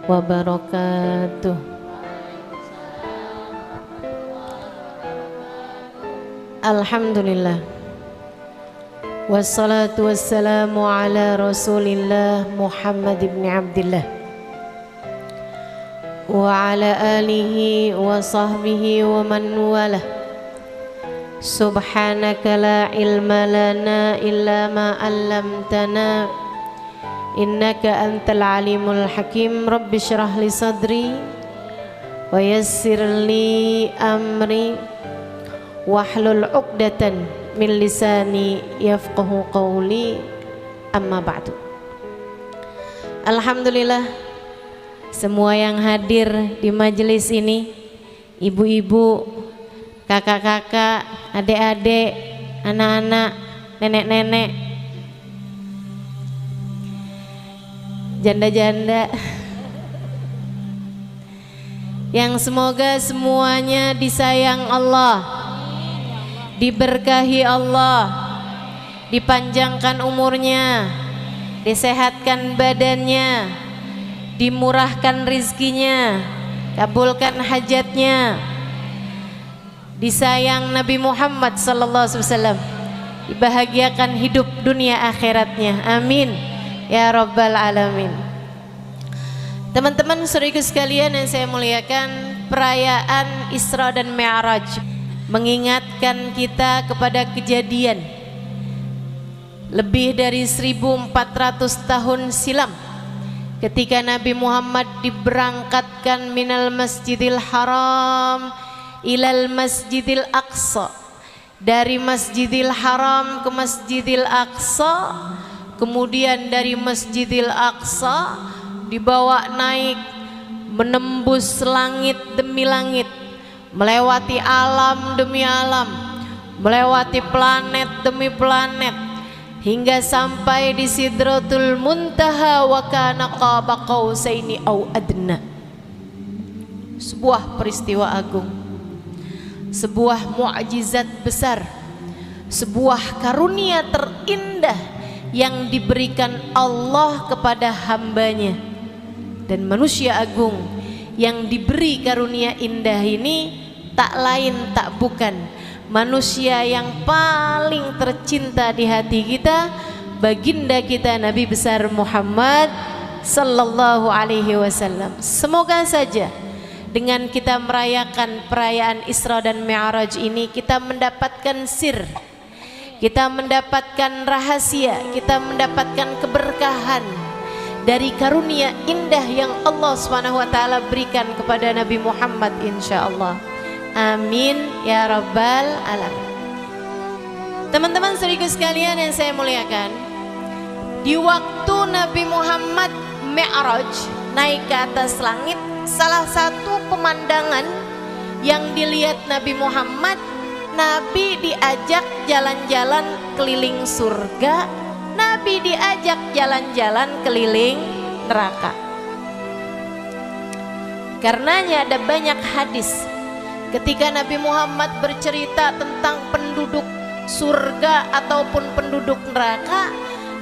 wabarakatuh. Alhamdulillah. Wassalatu wassalamu ala Rasulillah Muhammad ibn Abdillah wa ala alihi wa sahbihi wa man walah. Subhanaka la ilma lana illa ma 'allamtana innaka antal alimul hakim. Rabbi shrah li sadri wa yassir li amri wahlul 'uqdatan min lisani yafqahu qawli. Amma ba'du. Alhamdulillah, semua yang hadir di majelis ini, ibu-ibu, kakak-kakak, adik-adik, anak-anak, nenek-nenek, janda-janda, yang semoga semuanya disayang Allah, diberkahi Allah, dipanjangkan umurnya, disehatkan badannya, dimurahkan rizkinya, kabulkan hajatnya, disayang Nabi Muhammad sallallahu alaihi wasallam, dibahagiakan hidup dunia akhiratnya. Amin ya rabbal alamin. Teman-teman saudaraku sekalian yang saya muliakan, perayaan Isra dan Mi'raj mengingatkan kita kepada kejadian lebih dari 1400 tahun silam ketika Nabi Muhammad diberangkatkan minal Masjidil Haram ilal Masjidil Aqsa, dari Masjidil Haram ke Masjidil Aqsa, kemudian dari Masjidil Aqsa dibawa naik menembus langit demi langit, melewati alam demi alam, melewati planet demi planet, hingga sampai di Sidratul Muntaha wa kana qaba qausaini au adna. Sebuah peristiwa agung, sebuah mukjizat besar, sebuah karunia terindah yang diberikan Allah kepada hambanya. Dan manusia agung yang diberi karunia indah ini tak lain tak bukan manusia yang paling tercinta di hati kita, baginda kita Nabi besar Muhammad sallallahu alaihi wasallam. Semoga saja dengan kita merayakan perayaan Isra dan Mi'raj ini, kita mendapatkan sir, kita mendapatkan rahasia, kita mendapatkan keberkahan dari karunia indah yang Allah SWT berikan kepada Nabi Muhammad insyaallah. Amin ya rabbal alamin. Teman-teman saudaraku sekalian yang saya muliakan, di waktu Nabi Muhammad Mi'raj, naik ke atas langit, salah satu pemandangan yang dilihat Nabi Muhammad, Nabi diajak jalan-jalan keliling surga, Nabi diajak jalan-jalan keliling neraka. Karenanya ada banyak hadis ketika Nabi Muhammad bercerita tentang penduduk surga ataupun penduduk neraka,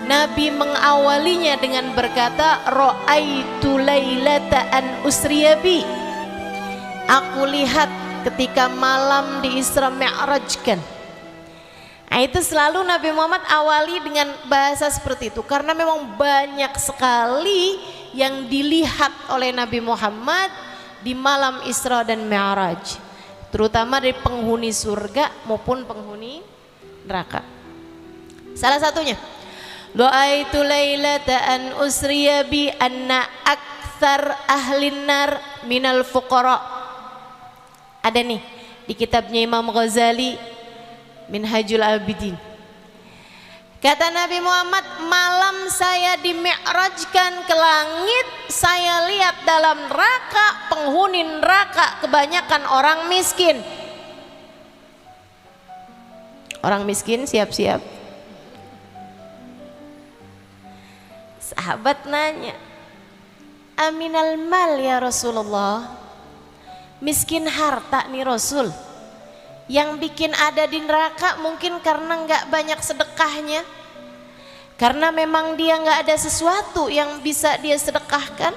Nabi mengawalinya dengan berkata, ra'aitu lailata an usriyabi, aku lihat ketika malam di Isra Mi'rajkan. Nah, itu selalu Nabi Muhammad awali dengan bahasa seperti itu, karena memang banyak sekali yang dilihat oleh Nabi Muhammad di malam Isra dan Mi'raj, terutama dari penghuni surga maupun penghuni neraka. Salah satunya, ra'aitu lailata an usriya bi anna aktsar ahlin nar minal fuqara. Ada nih di kitabnya Imam Ghazali Minhajul Abidin. Kata Nabi Muhammad, malam saya dimi'rajkan ke langit, saya lihat dalam neraka, penghuni neraka kebanyakan orang miskin. Orang miskin siap-siap. Sahabat nanya, aminal mal ya Rasulullah, miskin harta nih Rasul. Yang bikin ada di neraka mungkin karena nggak banyak sedekahnya, karena memang dia nggak ada sesuatu yang bisa dia sedekahkan.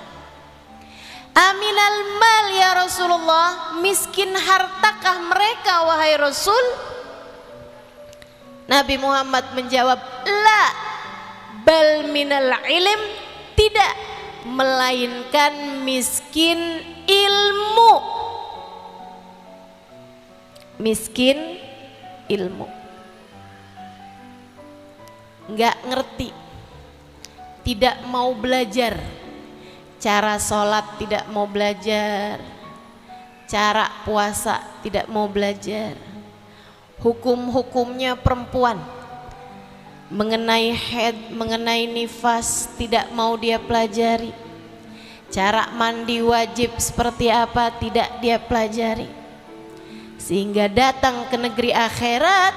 Aminal mal ya Rasulullah, miskin hartakah mereka wahai Rasul? Nabi Muhammad menjawab, la bal minal ilm, tidak, melainkan miskin ilmu. Miskin ilmu, nggak ngerti, tidak mau belajar cara sholat, tidak mau belajar cara puasa, tidak mau belajar hukum-hukumnya perempuan, mengenai haid, mengenai nifas, tidak mau dia pelajari, cara mandi wajib seperti apa tidak dia pelajari, sehingga datang ke negeri akhirat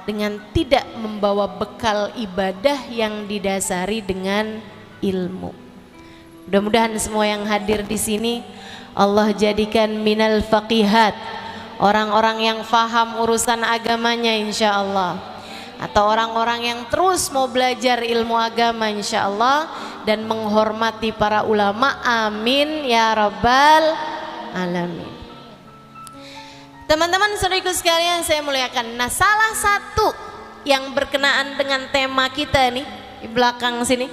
dengan tidak membawa bekal ibadah yang didasari dengan ilmu. Mudah-mudahan semua yang hadir di sini Allah jadikan minal faqihat, orang-orang yang faham urusan agamanya insya Allah, atau orang-orang yang terus mau belajar ilmu agama insya Allah dan menghormati para ulama, amin ya rabbal alamin. Teman-teman saudaraku sekalian saya muliakan, nah salah satu yang berkenaan dengan tema kita nih di belakang sini,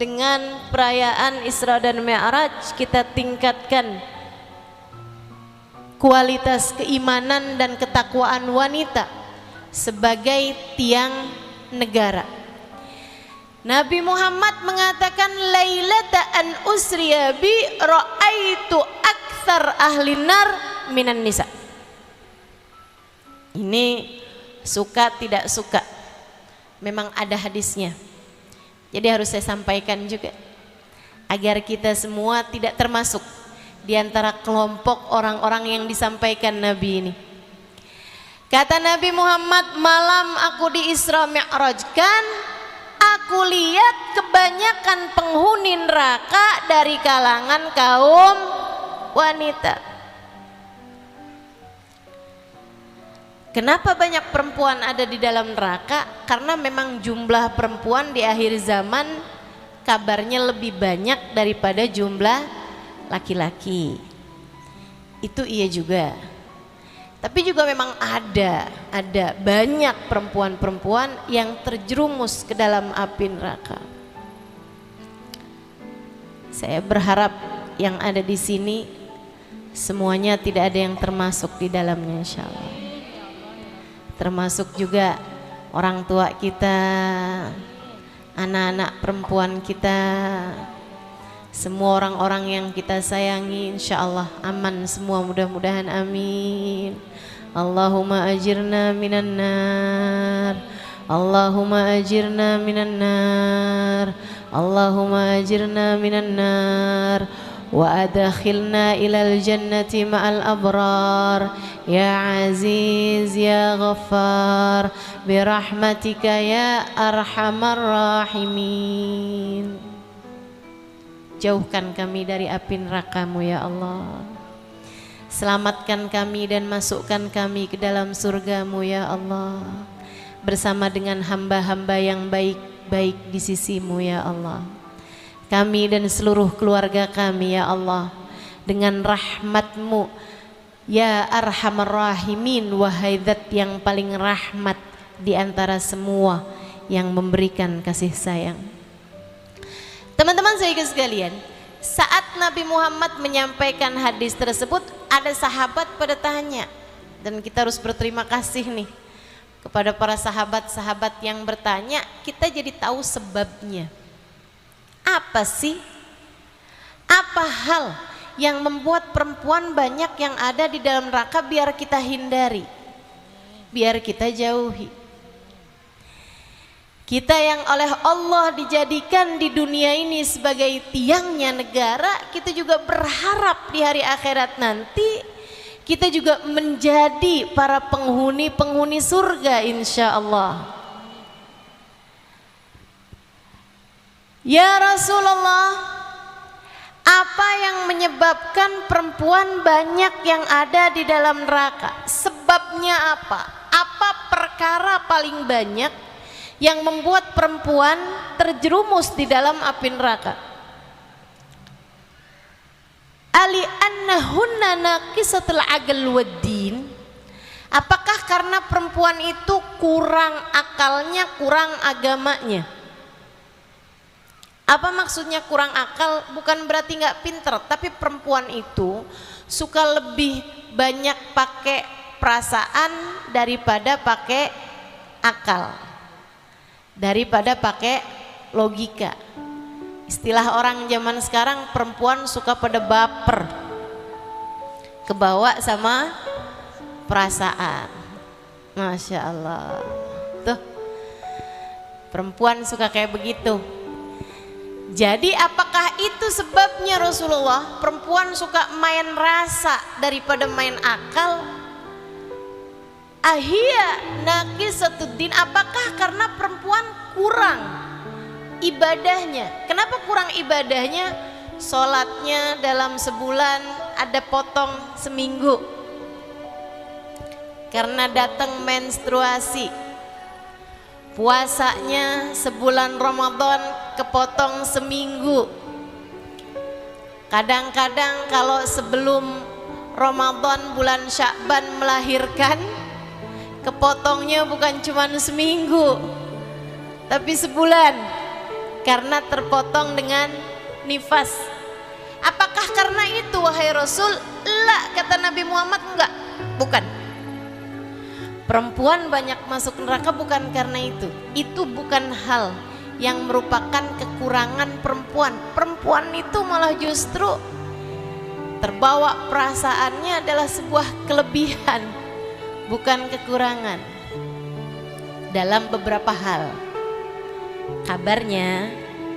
dengan perayaan Isra dan Mi'raj kita tingkatkan kualitas keimanan dan ketakwaan wanita sebagai tiang negara. Nabi Muhammad mengatakan, lailata an usriya bi ra'aitu aktsar ahli nar minan nisa. Ini suka tidak suka memang ada hadisnya, jadi harus saya sampaikan juga agar kita semua tidak termasuk di antara kelompok orang-orang yang disampaikan Nabi ini. Kata Nabi Muhammad, malam aku di Isra Mi'rajkan, aku lihat kebanyakan penghuni neraka dari kalangan kaum wanita. Kenapa banyak perempuan ada di dalam neraka? Karena memang jumlah perempuan di akhir zaman kabarnya lebih banyak daripada jumlah laki-laki. Itu iya juga. Tapi juga memang ada banyak perempuan-perempuan yang terjerumus ke dalam api neraka. Saya berharap yang ada di sini semuanya tidak ada yang termasuk di dalamnya insyaallah. Termasuk juga orang tua kita, anak-anak perempuan kita, semua orang-orang yang kita sayangi insya Allah aman semua, mudah-mudahan amin. Allahumma ajirna minan nar, Allahumma ajirna minan nar, Allahumma ajirna minan nar, wa adkhilna ilal jannati ma'al abrar ya aziz ya ghaffar birahmatika ya arhamar rahimin. Jauhkan kami dari api neraka-Mu ya Allah, selamatkan kami dan masukkan kami ke dalam surga-Mu ya Allah, bersama dengan hamba-hamba yang baik-baik di sisi-Mu ya Allah. Kami dan seluruh keluarga kami ya Allah, dengan rahmat-Mu ya arhamar rahimin, wahai zat yang paling rahmat di antara semua yang memberikan kasih sayang. Teman-teman saya sekalian, saat Nabi Muhammad menyampaikan hadis tersebut, ada sahabat pada tanya, dan kita harus berterima kasih nih kepada para sahabat-sahabat yang bertanya, kita jadi tahu sebabnya. Apa sih? Apa hal yang membuat perempuan banyak yang ada di dalam neraka biar kita hindari, biar kita jauhi? Kita yang oleh Allah dijadikan di dunia ini sebagai tiangnya negara, kita juga berharap di hari akhirat nanti kita juga menjadi para penghuni-penghuni surga insya Allah. Ya Rasulullah, apa yang menyebabkan perempuan banyak yang ada di dalam neraka? Sebabnya apa? Apa perkara paling banyak yang membuat perempuan terjerumus di dalam api neraka? ali annahunna naqisatul aql waddin, apakah karena perempuan itu kurang akalnya, kurang agamanya? Apa maksudnya kurang akal? Bukan berarti nggak pinter, tapi perempuan itu suka lebih banyak pakai perasaan daripada pakai akal, daripada pakai logika. Istilah orang zaman sekarang, perempuan suka pada baper, kebawa sama perasaan. Masya Allah, tuh perempuan suka kayak begitu. Jadi apakah itu sebabnya Rasulullah perempuan suka main rasa daripada main akal? Ahia naqisatuddin, apakah karena perempuan kurang ibadahnya? Kenapa kurang ibadahnya? Sholatnya dalam sebulan ada potong seminggu karena datang menstruasi. Puasanya sebulan Ramadan kepotong seminggu. Kadang-kadang kalau sebelum Ramadan bulan Sya'ban melahirkan, kepotongnya bukan cuma seminggu tapi sebulan karena terpotong dengan nifas. Apakah karena itu wahai Rasul? La, kata Nabi Muhammad, enggak, bukan. Perempuan banyak masuk neraka bukan karena itu. Itu bukan hal yang merupakan kekurangan perempuan. Perempuan itu malah justru terbawa perasaannya adalah sebuah kelebihan, bukan kekurangan. Dalam beberapa hal. Kabarnya,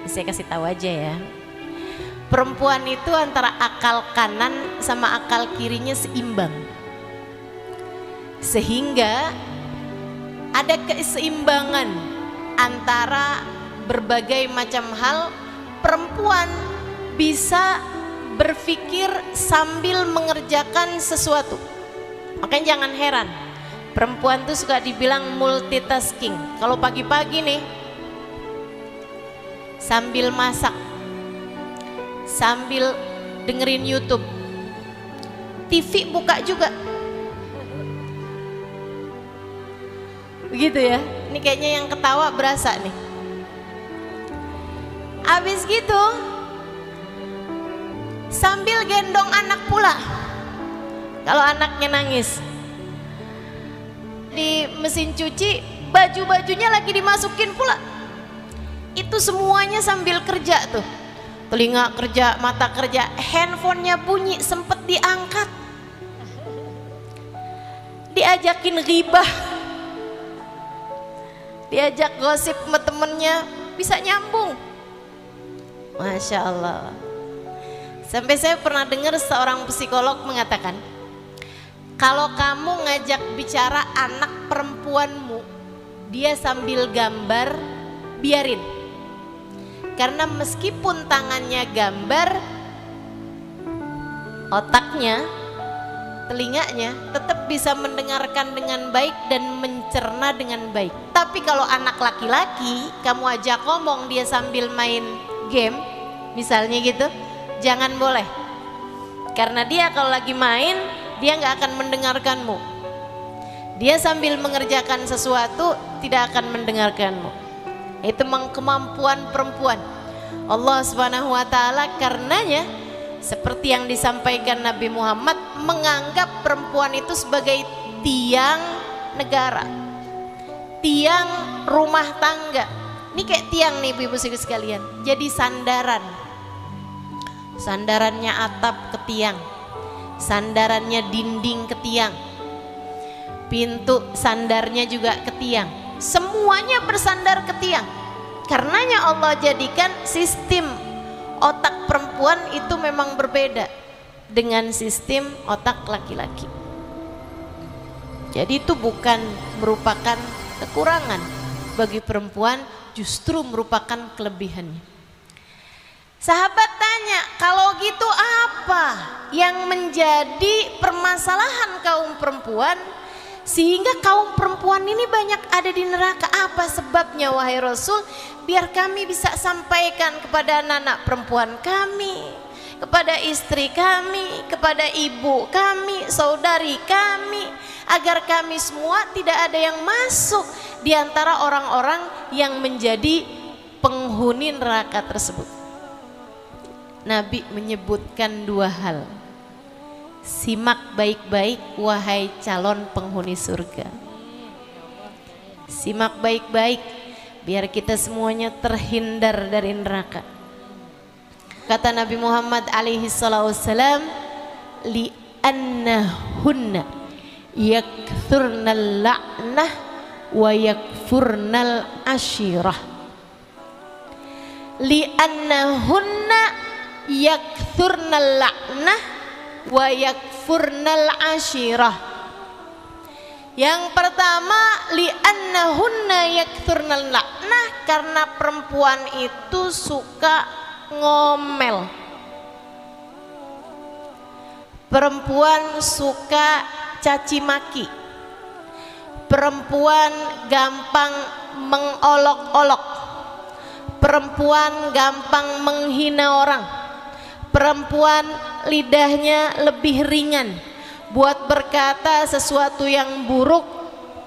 saya kasih tahu aja ya. Perempuan itu antara akal kanan sama akal kirinya seimbang. Sehingga ada keseimbangan antara berbagai macam hal. Perempuan bisa berpikir sambil mengerjakan sesuatu. Makanya jangan heran, perempuan tuh suka dibilang multitasking. Kalau pagi-pagi nih sambil masak, sambil dengerin YouTube, TV buka juga. Begitu ya. Ini kayaknya yang ketawa berasa nih. Habis gitu sambil gendong anak pula. Kalau anaknya nangis, di mesin cuci baju-bajunya lagi dimasukin pula. Itu semuanya sambil kerja tuh. Telinga kerja, mata kerja, handphonenya bunyi, sempet diangkat, diajakin ghibah, diajak gosip sama temennya, bisa nyambung. Masya Allah. Sampai saya pernah dengar seorang psikolog mengatakan, kalau kamu ngajak bicara anak perempuanmu, dia sambil gambar, biarin. Karena meskipun tangannya gambar, otaknya, telinganya tetap bisa mendengarkan dengan baik dan mencerna dengan baik. Tapi kalau anak laki-laki, kamu ajak ngomong dia sambil main game, misalnya gitu, jangan boleh. Karena dia kalau lagi main, dia nggak akan mendengarkanmu. Dia sambil mengerjakan sesuatu, tidak akan mendengarkanmu. Itu kemampuan perempuan. Allah Subhanahu wa taala karenanya seperti yang disampaikan Nabi Muhammad, menganggap perempuan itu sebagai tiang negara, tiang rumah tangga. Ini kayak tiang nih ibu-ibu sekalian, jadi sandaran. Sandarannya atap ke tiang, sandarannya dinding ke tiang, pintu sandarnya juga ke tiang. Semuanya bersandar ke tiang. Karenanya Allah jadikan sistem otak perempuan itu memang berbeda dengan sistem otak laki-laki. Jadi itu bukan merupakan kekurangan bagi perempuan, justru merupakan kelebihannya. Sahabat tanya, kalau gitu apa yang menjadi permasalahan kaum perempuan sehingga kaum perempuan ini banyak ada di neraka? Apa sebabnya wahai Rasul? Biar kami bisa sampaikan kepada anak-anak perempuan kami kepada istri kami, kepada ibu kami, saudari kami, agar kami semua tidak ada yang masuk di antara orang-orang yang menjadi penghuni neraka tersebut. Nabi menyebutkan dua hal. Simak baik-baik wahai calon penghuni surga. Simak baik-baik biar kita semuanya terhindar dari neraka. Kata Nabi Muhammad alaihi salatu wassalam, li annahunna yakthurnal la'nah wa yakfurnal ashirah. Li annahunna yakthurnal la'nah wa yakfurnal ashirah. Yang pertama, li annahunna yakthurnal la'nah, karena perempuan itu suka ngomel. Perempuan suka caci maki. Perempuan gampang mengolok-olok. Perempuan gampang menghina orang. Perempuan lidahnya lebih ringan buat berkata sesuatu yang buruk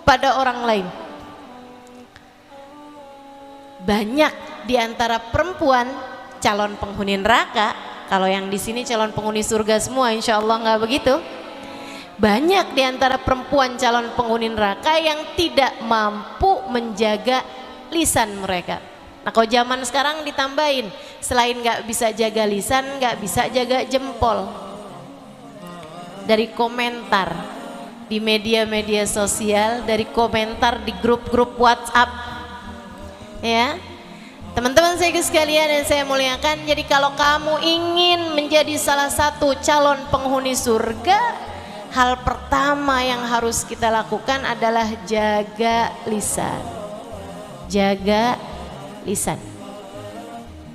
pada orang lain. Banyak di antara perempuan calon penghuni neraka. Kalau yang di sini calon penghuni surga semua, insya Allah nggak begitu. Banyak di antara perempuan calon penghuni neraka yang tidak mampu menjaga lisan mereka. Nah, kalau zaman sekarang ditambahin, selain nggak bisa jaga lisan, nggak bisa jaga jempol. Dari komentar di media-media sosial, dari komentar di grup-grup WhatsApp, ya. Teman-teman saya sekalian yang saya muliakan, jadi kalau kamu ingin menjadi salah satu calon penghuni surga, hal pertama yang harus kita lakukan adalah jaga lisan. Jaga lisan.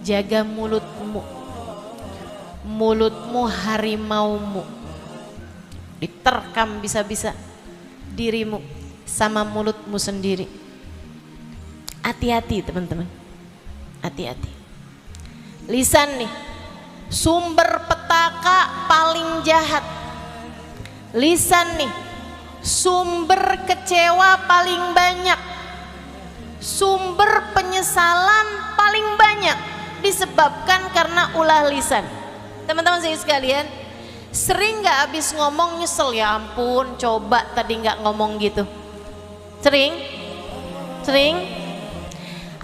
Jaga mulutmu. Mulutmu harimaumu. Diterkam bisa-bisa dirimu sama mulutmu sendiri. Hati-hati teman-teman. Hati-hati. Lisan nih, sumber petaka paling jahat. Lisan nih, sumber kecewa paling banyak. Sumber penyesalan paling banyak disebabkan karena ulah lisan. Teman-teman saya sekalian, sering gak habis ngomong nyesel, ya ampun coba tadi gak ngomong gitu? Sering? Sering?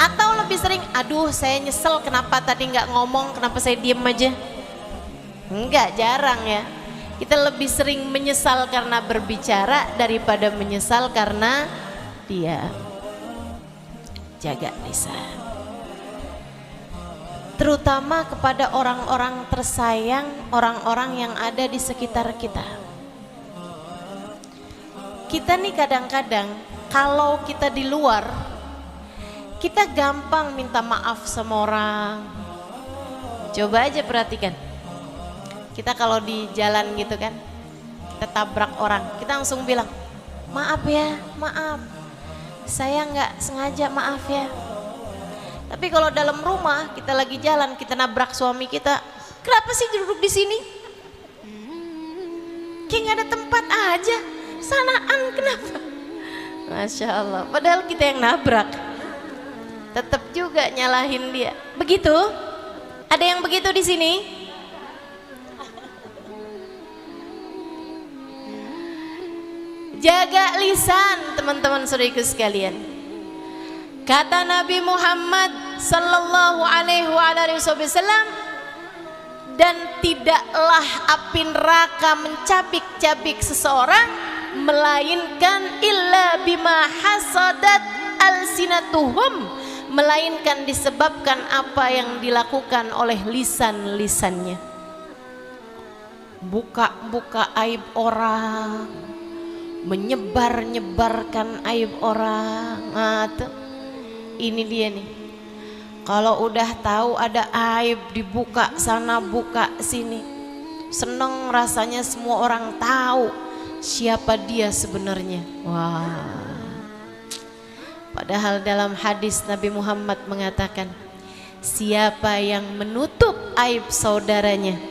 Atau lebih sering, aduh saya nyesel kenapa tadi nggak ngomong, kenapa saya diem aja? Enggak, jarang ya. Kita lebih sering menyesal karena berbicara daripada menyesal karena diam. Jaga lisan. Terutama kepada orang-orang tersayang, orang-orang yang ada di sekitar kita. Kita nih kadang-kadang kalau kita di luar, kita gampang minta maaf sama orang. Coba aja perhatikan. Kita kalau di jalan gitu kan, kita tabrak orang, kita langsung bilang, maaf ya, maaf. Saya nggak sengaja, maaf ya. Tapi kalau dalam rumah, kita lagi jalan, kita nabrak suami kita, kenapa sih duduk di sini? Kayak nggak ada tempat aja, sanaan kenapa? Masya Allah, padahal kita yang nabrak. Tetap juga nyalahin dia. Begitu? Ada yang begitu di sini? Jaga lisan, teman-teman saudaraku sekalian. Kata Nabi Muhammad sallallahu alaihi wasallam, dan tidaklah api neraka mencabik-cabik seseorang melainkan illa bima hasadat alsinatuhum, melainkan disebabkan apa yang dilakukan oleh lisan-lisannya. Buka-buka aib orang, menyebar-nyebarkan aib orang. Nah, tuh. Ini dia nih. Kalau udah tahu ada aib dibuka sana buka sini, seneng rasanya semua orang tahu siapa dia sebenarnya. Wah. Padahal dalam hadis Nabi Muhammad mengatakan, siapa yang menutup aib saudaranya,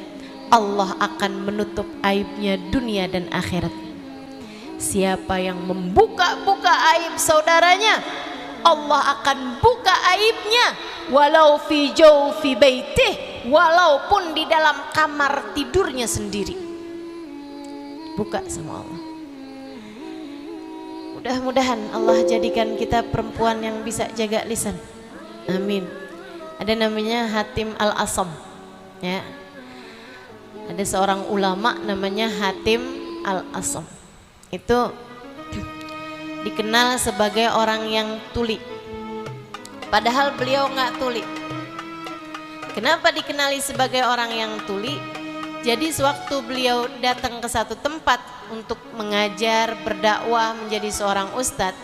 Allah akan menutup aibnya dunia dan akhirat. Siapa yang membuka-buka aib saudaranya, Allah akan buka aibnya, walau fi jawfi baitih, walaupun di dalam kamar tidurnya sendiri. Buka sama Allah. Mudah-mudahan Allah jadikan kita perempuan yang bisa jaga lisan. Amin. Ada namanya Hatim Al-Asam, ya. Ada seorang ulama namanya Hatim Al-Asam. Itu dikenal sebagai orang yang tuli. Padahal beliau nggak tuli. Kenapa dikenali sebagai orang yang tuli? Jadi sewaktu beliau datang ke satu tempat untuk mengajar, berdakwah, menjadi seorang ustadz,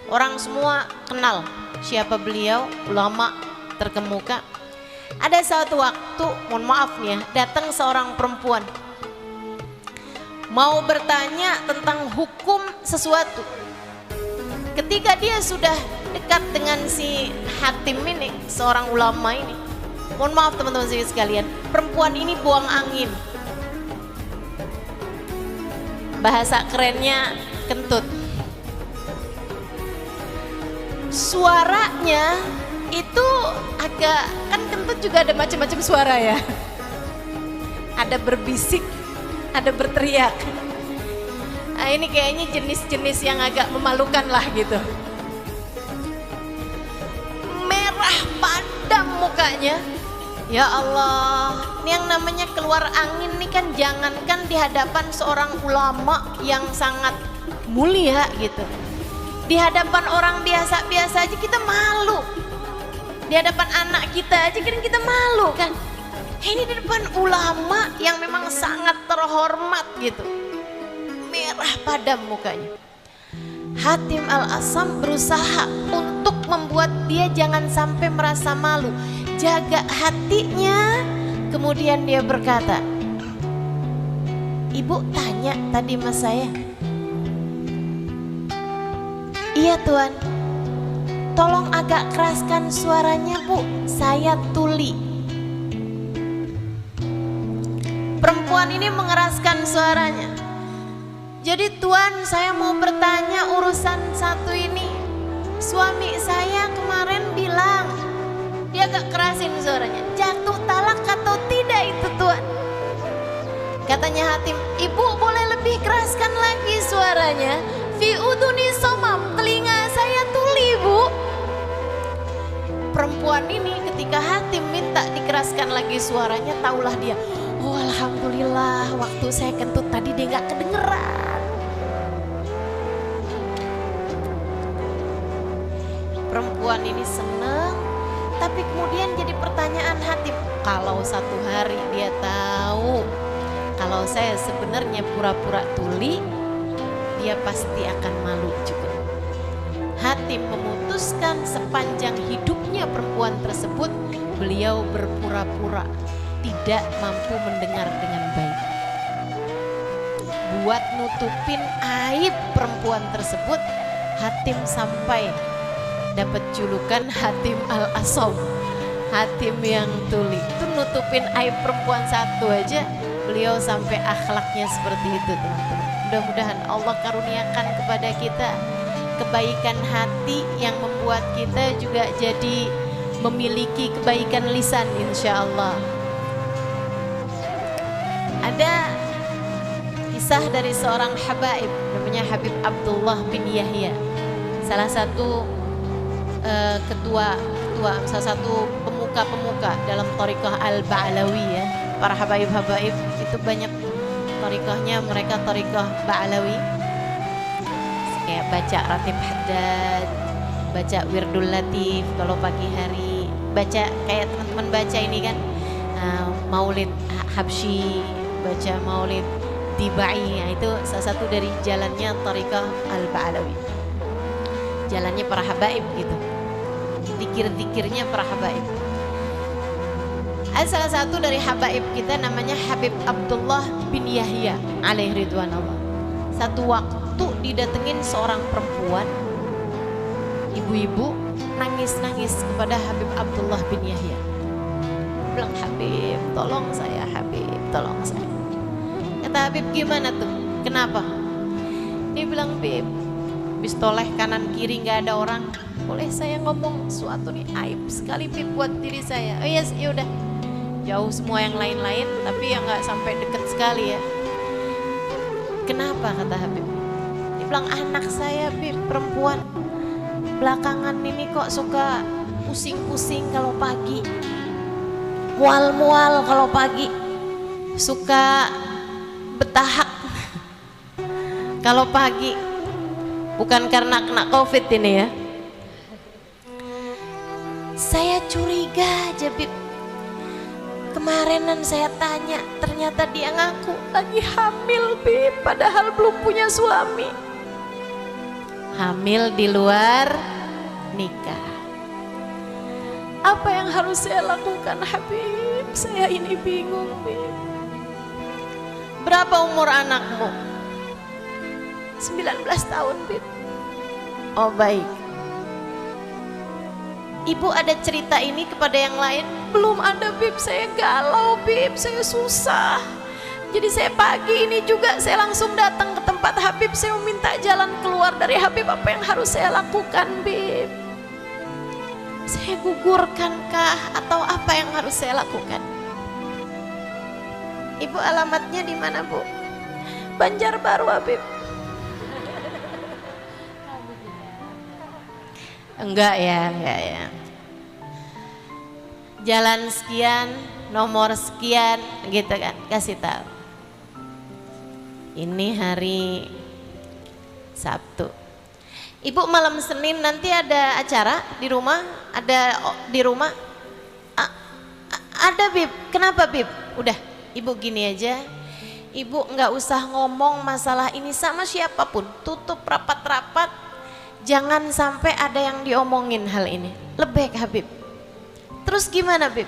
orang semua kenal siapa beliau, ulama terkemuka. Ada suatu waktu, mohon maaf nih ya, datang seorang perempuan mau bertanya tentang hukum sesuatu. Ketika dia sudah dekat dengan si Hatim ini, seorang ulama ini, mohon maaf teman-teman sekalian, perempuan ini buang angin. Bahasa kerennya kentut. Suaranya itu agak, kan kentut juga ada macam-macam suara ya. Ada berbisik, ada berteriak. Nah, ini kayaknya jenis-jenis yang agak memalukan lah gitu. Merah padam mukanya. Ya Allah, ini yang namanya keluar angin nih kan, jangankan di hadapan seorang ulama yang sangat mulia gitu. Di hadapan orang biasa-biasa aja kita malu. Di hadapan anak kita aja kan kita malu kan. Ini di depan ulama yang memang sangat terhormat gitu. Merah padam mukanya. Hatim Al-Asam berusaha untuk membuat dia jangan sampai merasa malu. Jaga hatinya. Kemudian dia berkata, "Ibu tanya tadi mas saya." "Iya tuan." "Tolong agak keraskan suaranya bu, saya tuli." Perempuan ini mengeraskan suaranya. "Jadi tuan, saya mau bertanya urusan satu ini. Suami saya kemarin bilang," dia agak kerasin suaranya, "jatuh talak atau tidak itu tuan?" Katanya Hatim, "Ibu boleh lebih keraskan lagi suaranya. Fi uduni somam, telinga saya tuli bu." Perempuan ini ketika Hatim minta dikeraskan lagi suaranya, taulah dia, "Oh alhamdulillah, waktu saya kentut tadi dia gak kedengeran." Perempuan ini seneng, tapi kemudian jadi pertanyaan Hatim, kalau satu hari dia tahu kalau saya sebenarnya pura-pura tuli, dia pasti akan malu juga. Hatim memutuskan sepanjang hidupnya perempuan tersebut, beliau berpura-pura tidak mampu mendengar dengan baik. Buat nutupin aib perempuan tersebut, Hatim sampai dapat julukan Hatim Al-Asam, Hatim yang tuli. Itu nutupin aib perempuan satu aja, beliau sampai akhlaknya seperti itu teman-teman. Mudah-mudahan Allah karuniakan kepada kita kebaikan hati yang membuat kita juga jadi memiliki kebaikan lisan insya Allah. Ada kisah dari seorang habaib namanya Habib Abdullah bin Yahya, salah satu salah satu pemuka dalam thariqah Al-Ba'lawi ya. Para habaib-habaib itu banyak thariqahnya, mereka thariqah Ba'lawi. Kayak baca Ratib Haddad, baca Wirdul Latif kalau pagi hari, baca kayak teman-teman baca ini kan, Maulid Habsyi, baca Maulid Tibai. Nah, itu salah satu dari jalannya thariqah Al-Ba'lawi, jalannya para habaib gitu, zikir-zikirnya para habaib. Ada salah satu dari habaib kita namanya Habib Abdullah bin Yahya alaihi ridwanullah. Satu waktu didatengin seorang perempuan, ibu-ibu nangis-nangis kepada Habib Abdullah bin Yahya. Bilang, "Habib, tolong saya Habib, tolong saya. Kata Habib, gimana tuh? Kenapa? Dia bilang, Bib, habis toleh kanan kiri nggak ada orang, boleh saya ngomong sesuatu nih, aib sekali Bib buat diri saya. Oh yes, yaudah, jauh semua yang lain-lain, tapi yang nggak sampai deket sekali ya. Kenapa? Kata Habib. Dia bilang, anak saya Bib, perempuan, belakangan ini kok suka pusing-pusing kalau pagi, mual-mual kalau pagi, suka betahak kalau pagi. Bukan karena kena COVID ini ya. Saya curiga aja Bib. Kemarinan saya tanya, ternyata dia ngaku lagi hamil Bib, padahal belum punya suami. Hamil di luar nikah. Apa yang harus saya lakukan Habib? Saya ini bingung Bib. Berapa umur anakmu? 19 tahun Bib. Oh baik. Ibu ada cerita ini kepada yang lain? Belum ada Bib, saya galau Bib, saya susah. Jadi saya pagi ini juga saya langsung datang ke tempat Habib, saya meminta jalan keluar dari Habib, apa yang harus saya lakukan Bib? Saya gugurkankah atau apa yang harus saya lakukan? Ibu alamatnya di mana Bu? Banjarbaru Habib. Enggak ya. Jalan sekian, nomor sekian, gitu kan, kasih tahu. Ini hari Sabtu. Ibu malam Senin nanti ada acara di rumah? Ada di rumah? Ada Bib. Kenapa Bib? Udah, Ibu gini aja. Ibu nggak usah ngomong masalah ini sama siapapun. Tutup rapat-rapat. Jangan sampai ada yang diomongin hal ini. Lebih Habib. Terus gimana Bib?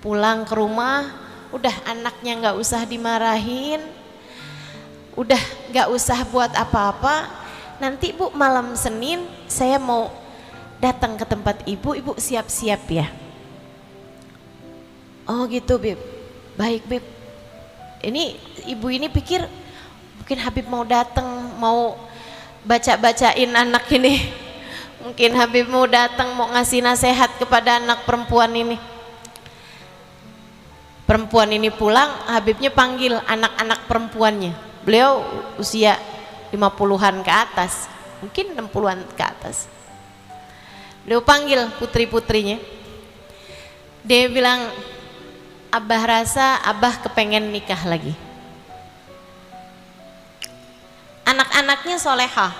Pulang ke rumah, udah anaknya nggak usah dimarahin, udah nggak usah buat apa-apa. Nanti Bu malam Senin saya mau datang ke tempat Ibu siap-siap ya. Oh gitu Bib. Baik Bib. Ini ibu ini pikir mungkin Habib mau datang, mau baca-bacain anak ini. Mungkin Habib mau datang mau ngasih nasihat kepada anak perempuan ini. Perempuan ini pulang, Habibnya panggil anak-anak perempuannya. Beliau usia 50-an ke atas, mungkin 60-an ke atas. Beliau panggil putri-putrinya. Dia bilang, Abah rasa Abah kepengen nikah lagi. Anak-anaknya solehah,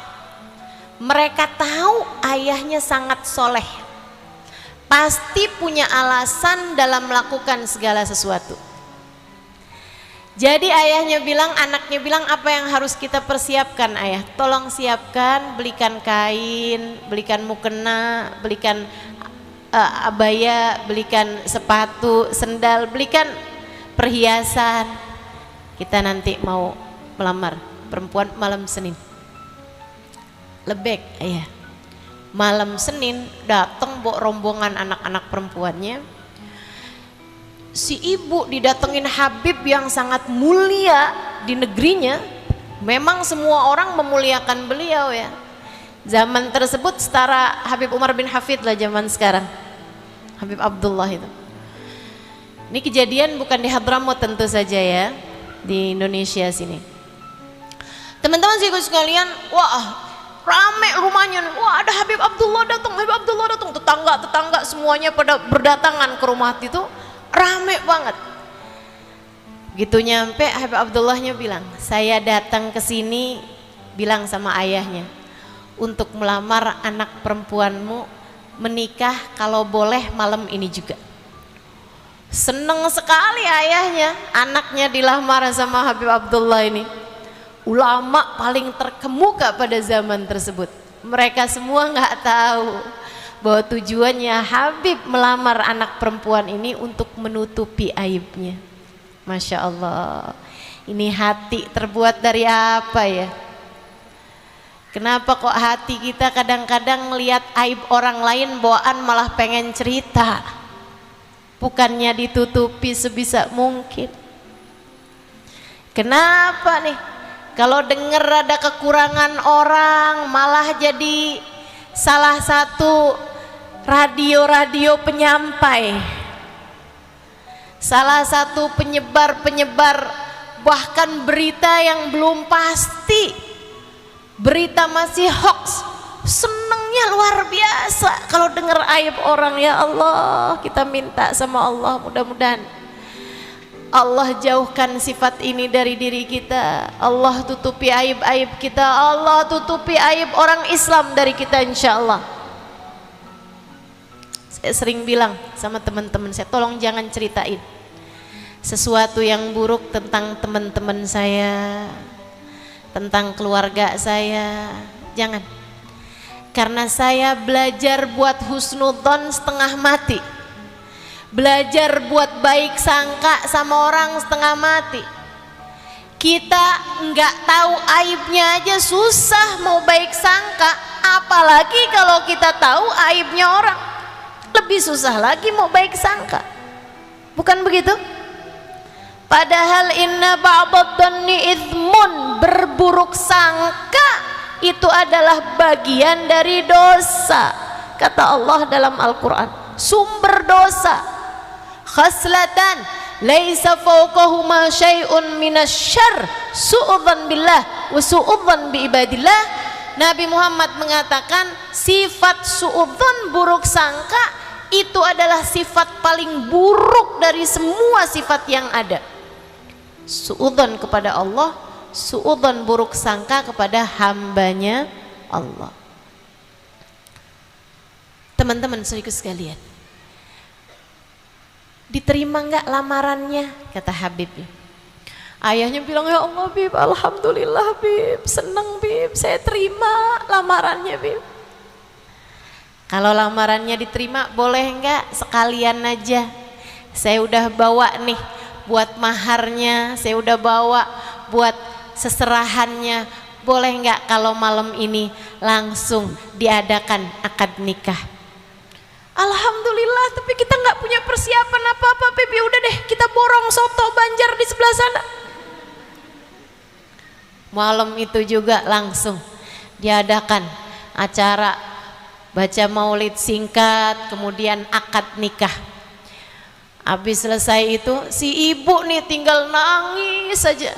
mereka tahu ayahnya sangat soleh, pasti punya alasan dalam melakukan segala sesuatu. Jadi ayahnya bilang, anaknya bilang, apa yang harus kita persiapkan ayah? Tolong siapkan, belikan kain, belikan mukena, belikan abaya, belikan sepatu, sendal, belikan perhiasan. Kita nanti mau melamar perempuan malam Senin. Lebek ayah. Malam Senin datang bawa rombongan anak-anak perempuannya. Si ibu didatengin Habib yang sangat mulia di negerinya. Memang semua orang memuliakan beliau ya. Zaman tersebut setara Habib Umar bin Hafid lah zaman sekarang. Habib Abdullah itu. Ini kejadian bukan di Hadramaut tentu saja ya, di Indonesia sini. Teman-teman sekalian, wah rame rumahnya, wah ada Habib Abdullah datang, Habib Abdullah datang, tetangga-tetangga semuanya pada berdatangan ke rumah itu, rame banget. Gitu nyampe Habib Abdullahnya bilang, saya datang ke sini bilang sama ayahnya untuk melamar anak perempuanmu menikah kalau boleh malam ini juga. Seneng sekali ayahnya, anaknya dilamar sama Habib Abdullah ini. Ulama paling terkemuka pada zaman tersebut. Mereka semua nggak tahu bahwa tujuannya Habib melamar anak perempuan ini untuk menutupi aibnya. Masya Allah, ini hati terbuat dari apa ya? Kenapa kok hati kita kadang-kadang melihat aib orang lain bawaan malah pengen cerita, bukannya ditutupi sebisa mungkin. Kenapa nih? Kalau dengar ada kekurangan orang malah jadi salah satu radio penyampai, salah satu penyebar bahkan berita yang belum pasti, berita masih hoax. Senangnya luar biasa kalau dengar aib orang. Ya Allah, kita minta sama Allah, mudah-mudahan Allah jauhkan sifat ini dari diri kita. Allah tutupi aib-aib kita. Allah tutupi aib orang Islam dari kita, insya Allah. Saya sering bilang sama teman-teman saya, tolong jangan ceritain sesuatu yang buruk tentang teman-teman saya, tentang keluarga saya. Jangan. Karena saya belajar buat husnudzon setengah mati, belajar buat baik sangka sama orang setengah mati. Kita nggak tahu aibnya aja susah mau baik sangka, apalagi kalau kita tahu aibnya orang, lebih susah lagi mau baik sangka. Bukan begitu? Padahal inna ba'dadh-dhanni itsmun, berburuk sangka itu adalah bagian dari dosa. Kata Allah dalam Al-Quran, sumber dosa. Khaslatan laisa fawqahuma syai'un minasyarr su'udzan billah wa su'udzan bi ibadillah. Nabi Muhammad mengatakan sifat su'udzan, buruk sangka, itu adalah sifat paling buruk dari semua sifat yang ada. Su'udzan kepada Allah, su'udzan buruk sangka kepada hambanya Allah. Teman-teman saudaraku sekalian, diterima nggak lamarannya? Kata Habib. Ayahnya bilang, ya Allah Bib, alhamdulillah Bib, seneng Bib, saya terima lamarannya Bib. Kalau lamarannya diterima, boleh nggak sekalian aja, saya udah bawa nih buat maharnya, saya udah bawa buat seserahannya, boleh nggak kalau malam ini langsung diadakan akad nikah? Alhamdulillah, tapi kita nggak punya persiapan apa-apa Bib. Udah deh, kita borong soto Banjar di sebelah sana. Malam itu juga langsung diadakan acara baca maulid singkat, kemudian akad nikah. Habis selesai itu si ibu nih tinggal nangis saja.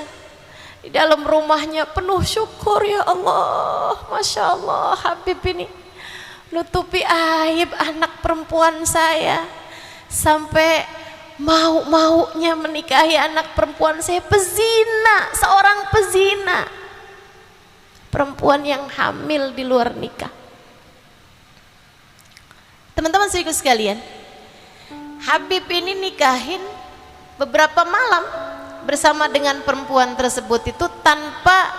Di dalam rumahnya penuh syukur, ya Allah, Masya Allah, Habib ini nutupi aib anak perempuan saya, sampai mau-maunya menikahi anak perempuan saya, pezina, seorang pezina, perempuan yang hamil di luar nikah. Teman-teman saudaraku sekalian, Habib ini nikahin beberapa malam bersama dengan perempuan tersebut itu tanpa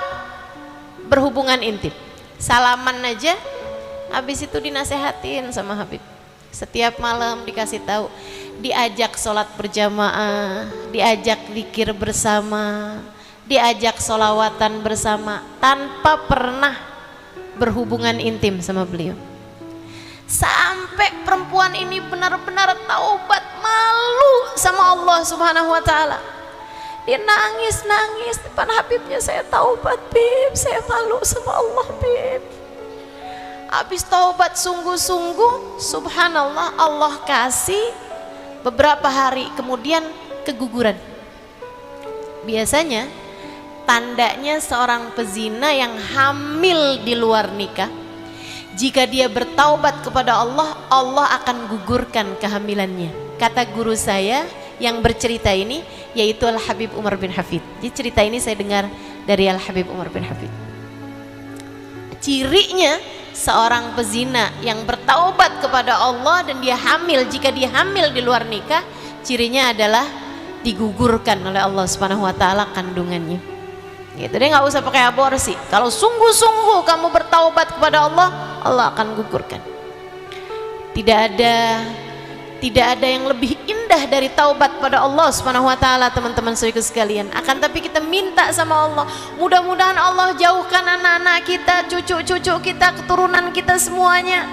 berhubungan intim, salaman aja. Habis itu dinasehatin sama Habib, setiap malam dikasih tahu, diajak sholat berjamaah, diajak zikir bersama, diajak sholawatan bersama, tanpa pernah berhubungan intim sama beliau. Sampai perempuan ini benar-benar taubat, malu sama Allah Subhanahu wa Ta'ala. Dia nangis depan Habibnya, saya taubat Bib, saya malu sama Allah Bib. Habis taubat sungguh-sungguh, subhanallah, Allah kasih beberapa hari kemudian keguguran. Biasanya tandanya seorang pezina yang hamil di luar nikah, jika dia bertaubat kepada Allah, Allah akan gugurkan kehamilannya. Kata guru saya yang bercerita ini, yaitu Al-Habib Umar bin Hafid. Jadi cerita ini saya dengar dari Al-Habib Umar bin Hafid. Cirinya seorang pezina yang bertaubat kepada Allah dan dia hamil, jika dia hamil di luar nikah, cirinya adalah digugurkan oleh Allah Subhanahu wa Ta'ala kandungannya. Gitu, dia nggak usah pakai aborsi. Kalau sungguh-sungguh kamu bertaubat kepada Allah, Allah akan gugurkan. Tidak ada yang lebih indah dari taubat pada Allah Subhanahu wa Ta'ala, teman-teman saudaraku sekalian. Akan tapi kita minta sama Allah, mudah-mudahan Allah jauhkan anak-anak kita, cucu-cucu kita, keturunan kita semuanya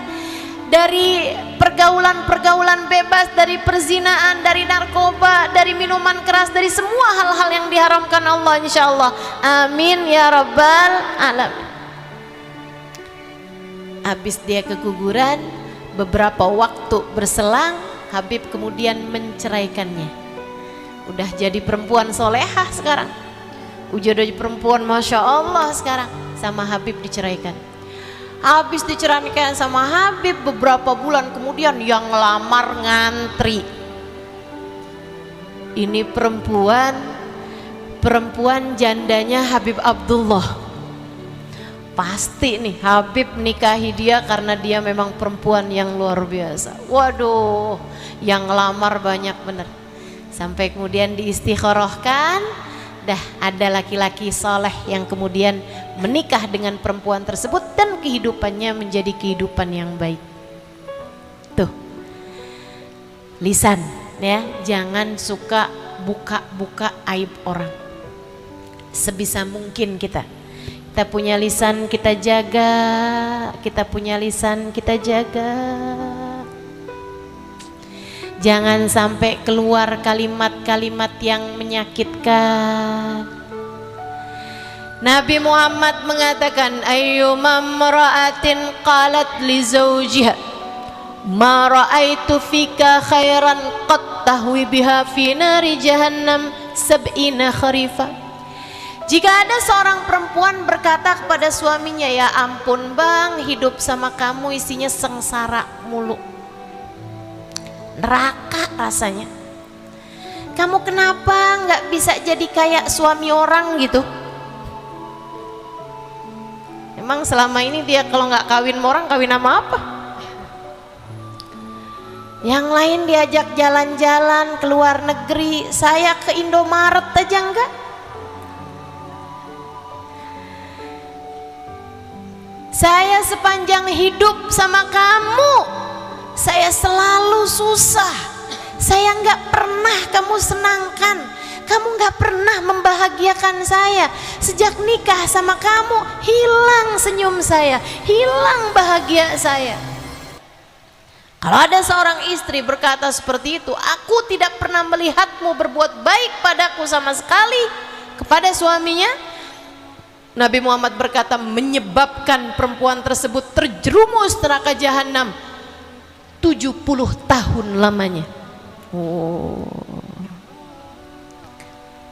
dari pergaulan-pergaulan bebas, dari perzinaan, dari narkoba, dari minuman keras, dari semua hal-hal yang diharamkan Allah insyaallah. Amin ya rabbal alamin. Habis dia keguguran, beberapa waktu berselang, Habib kemudian menceraikannya. Udah jadi perempuan solehah sekarang, udah jadi perempuan masya Allah sekarang, sama Habib diceraikan. Habis diceraikan sama Habib, beberapa bulan kemudian yang ngelamar ngantri. Ini perempuan jandanya Habib Abdullah. Pasti nih Habib nikahi dia karena dia memang perempuan yang luar biasa. Waduh, yang ngelamar banyak bener. Sampai kemudian diistikharahkan, dah ada laki-laki soleh yang kemudian menikah dengan perempuan tersebut dan kehidupannya menjadi kehidupan yang baik. Tuh, lisan ya, jangan suka buka-buka aib orang. Sebisa mungkin kita punya lisan kita jaga, kita punya lisan kita jaga. Jangan sampai keluar kalimat-kalimat yang menyakitkan. Nabi Muhammad mengatakan, ayyuma imra'atin qalat li zawjiha ma ra'aitu fika khairan qad tahwi biha fi nari jahannam sab'ina kharifah. Jika ada seorang perempuan berkata kepada suaminya, ya ampun bang, hidup sama kamu isinya sengsara mulu, neraka rasanya. Kamu kenapa nggak bisa jadi kayak suami orang gitu? Emang selama ini dia kalau nggak kawin sama orang, kawin sama apa? Yang lain diajak jalan-jalan ke luar negeri, saya ke Indomaret aja enggak. Saya sepanjang hidup sama kamu, saya selalu susah. Saya nggak pernah kamu senangkan, kamu nggak pernah membahagiakan saya. Sejak nikah sama kamu, hilang senyum saya, hilang bahagia saya. Kalau ada seorang istri berkata seperti itu, aku tidak pernah melihatmu berbuat baik padaku sama sekali, kepada suaminya, Nabi Muhammad berkata menyebabkan perempuan tersebut terjerumus neraka jahanam 70 tahun lamanya. Oh,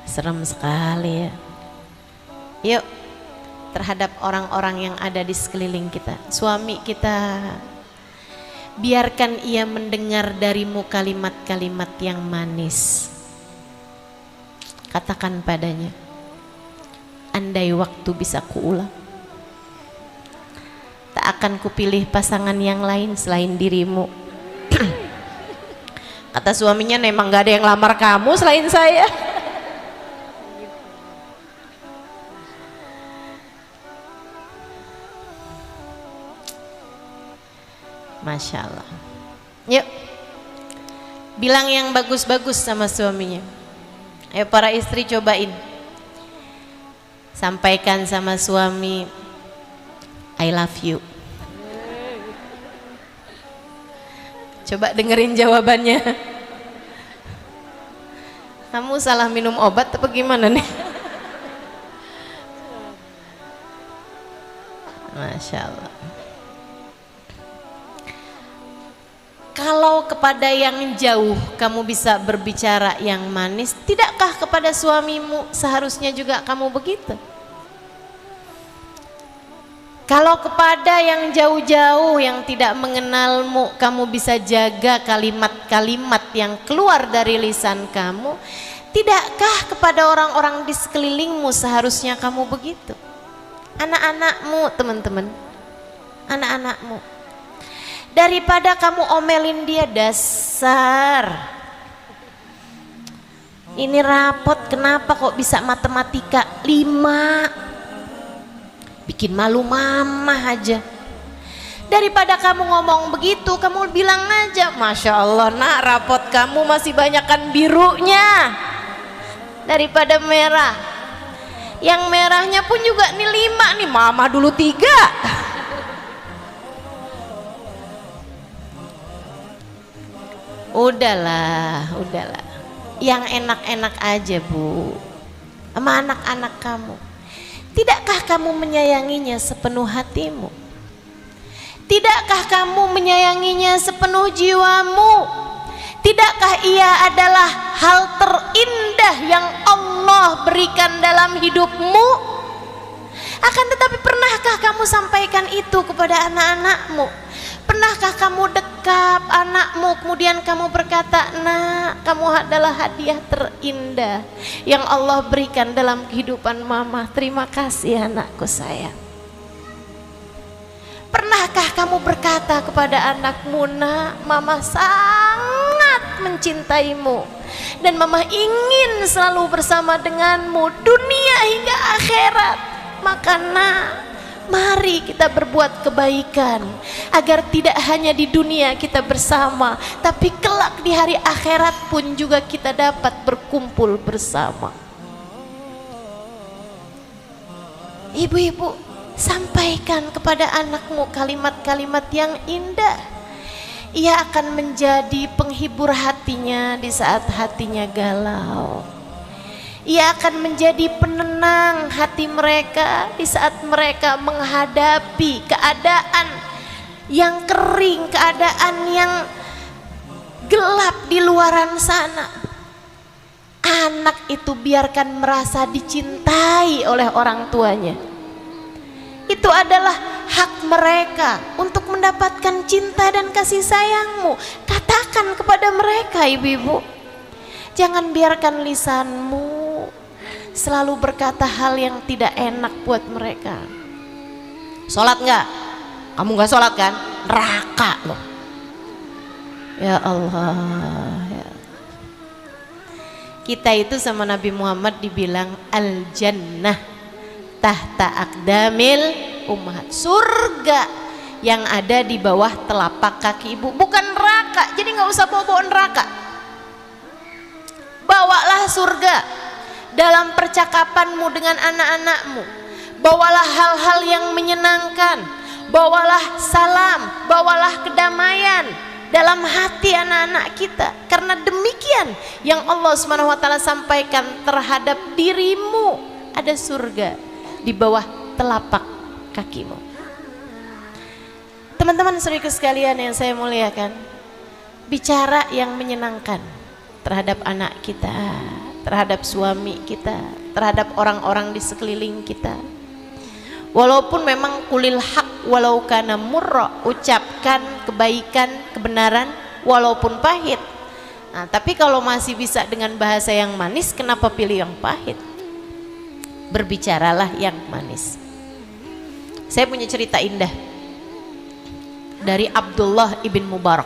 serem sekali ya. Yuk, terhadap orang-orang yang ada di sekeliling kita, suami kita, biarkan ia mendengar darimu kalimat-kalimat yang manis. Katakan padanya, andai waktu bisa kuulang, tak akan kupilih pasangan yang lain selain dirimu. Kata suaminya, memang gak ada yang lamar kamu selain saya. Masya Allah. Yuk, bilang yang bagus-bagus sama suaminya. Ayo para istri cobain, sampaikan sama suami, I love you. Coba dengerin jawabannya. Kamu salah minum obat apa gimana nih? Masya Allah. Kalau kepada yang jauh kamu bisa berbicara yang manis, tidakkah kepada suamimu seharusnya juga kamu begitu? Kalau kepada yang jauh-jauh yang tidak mengenalmu, kamu bisa jaga kalimat-kalimat yang keluar dari lisan kamu, tidakkah kepada orang-orang di sekelilingmu seharusnya kamu begitu? Anak-anakmu, teman-teman, anak-anakmu, daripada kamu omelin dia, dasar ini rapot kenapa kok bisa matematika 5, bikin malu mama aja. Daripada kamu ngomong begitu, kamu bilang aja, Masya Allah nak, rapot kamu masih banyakan birunya daripada merah. Yang merahnya pun juga nih 5 nih, mama dulu 3. Udahlah, udahlah. Yang enak-enak aja, Bu. Sama anak-anak kamu. Tidakkah kamu menyayanginya sepenuh hatimu? Tidakkah kamu menyayanginya sepenuh jiwamu? Tidakkah ia adalah hal terindah yang Allah berikan dalam hidupmu? Akan tetapi pernahkah kamu sampaikan itu kepada anak-anakmu? Pernahkah kamu dekap anakmu kemudian kamu berkata, "Nak, kamu adalah hadiah terindah yang Allah berikan dalam kehidupan mama. Terima kasih anakku sayang." Pernahkah kamu berkata kepada anakmu, "Nak, mama sangat mencintaimu dan mama ingin selalu bersama denganmu dunia hingga akhirat. Maka nak, mari kita berbuat kebaikan agar tidak hanya di dunia kita bersama, tapi kelak di hari akhirat pun juga kita dapat berkumpul bersama." Ibu-ibu, sampaikan kepada anakmu kalimat-kalimat yang indah. Ia akan menjadi penghibur hatinya di saat hatinya galau. Ia akan menjadi penenang hati mereka di saat mereka menghadapi keadaan yang kering, keadaan yang gelap di luaran sana. Anak itu biarkan merasa dicintai oleh orang tuanya. Itu adalah hak mereka untuk mendapatkan cinta dan kasih sayangmu. Katakan kepada mereka, ibu-ibu, jangan biarkan lisanmu selalu berkata hal yang tidak enak buat mereka. Sholat nggak? Kamu nggak sholat kan? Neraka loh. Ya Allah, ya. Kita itu sama Nabi Muhammad dibilang al-jannah tahta aqdamil ummahat, surga yang ada di bawah telapak kaki ibu, bukan neraka. Jadi nggak usah bawa-bawa neraka, bawalah surga dalam percakapanmu dengan anak-anakmu. Bawalah hal-hal yang menyenangkan, bawalah salam, bawalah kedamaian dalam hati anak-anak kita, karena demikian yang Allah SWT sampaikan terhadap dirimu. Ada surga di bawah telapak kakimu. Teman-teman saudaraku sekalian yang saya muliakan, bicara yang menyenangkan terhadap anak kita, terhadap suami kita, terhadap orang-orang di sekeliling kita. Walaupun memang kulil haq walau kana murra, ucapkan kebaikan, kebenaran walaupun pahit. Nah, tapi kalau masih bisa dengan bahasa yang manis, kenapa pilih yang pahit? Berbicaralah yang manis. Saya punya cerita indah dari Abdullah ibn Mubarak.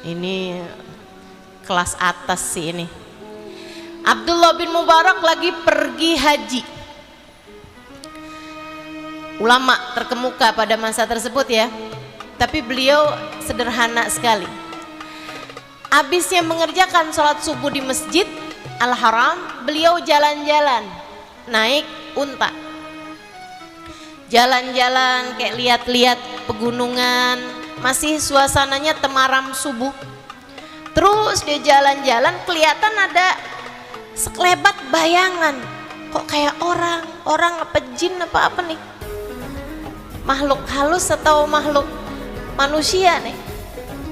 Ini kelas atas sih ini. Abdullah bin Mubarak lagi pergi haji. Ulama terkemuka pada masa tersebut ya. Tapi beliau sederhana sekali. Habisnya mengerjakan sholat subuh di masjid Al-Haram, beliau jalan-jalan naik unta, jalan-jalan kayak lihat-lihat pegunungan, masih suasananya temaram subuh. Terus dia jalan-jalan, kelihatan ada sekelebat bayangan, kok kayak orang apa jin apa nih, makhluk halus atau makhluk manusia nih.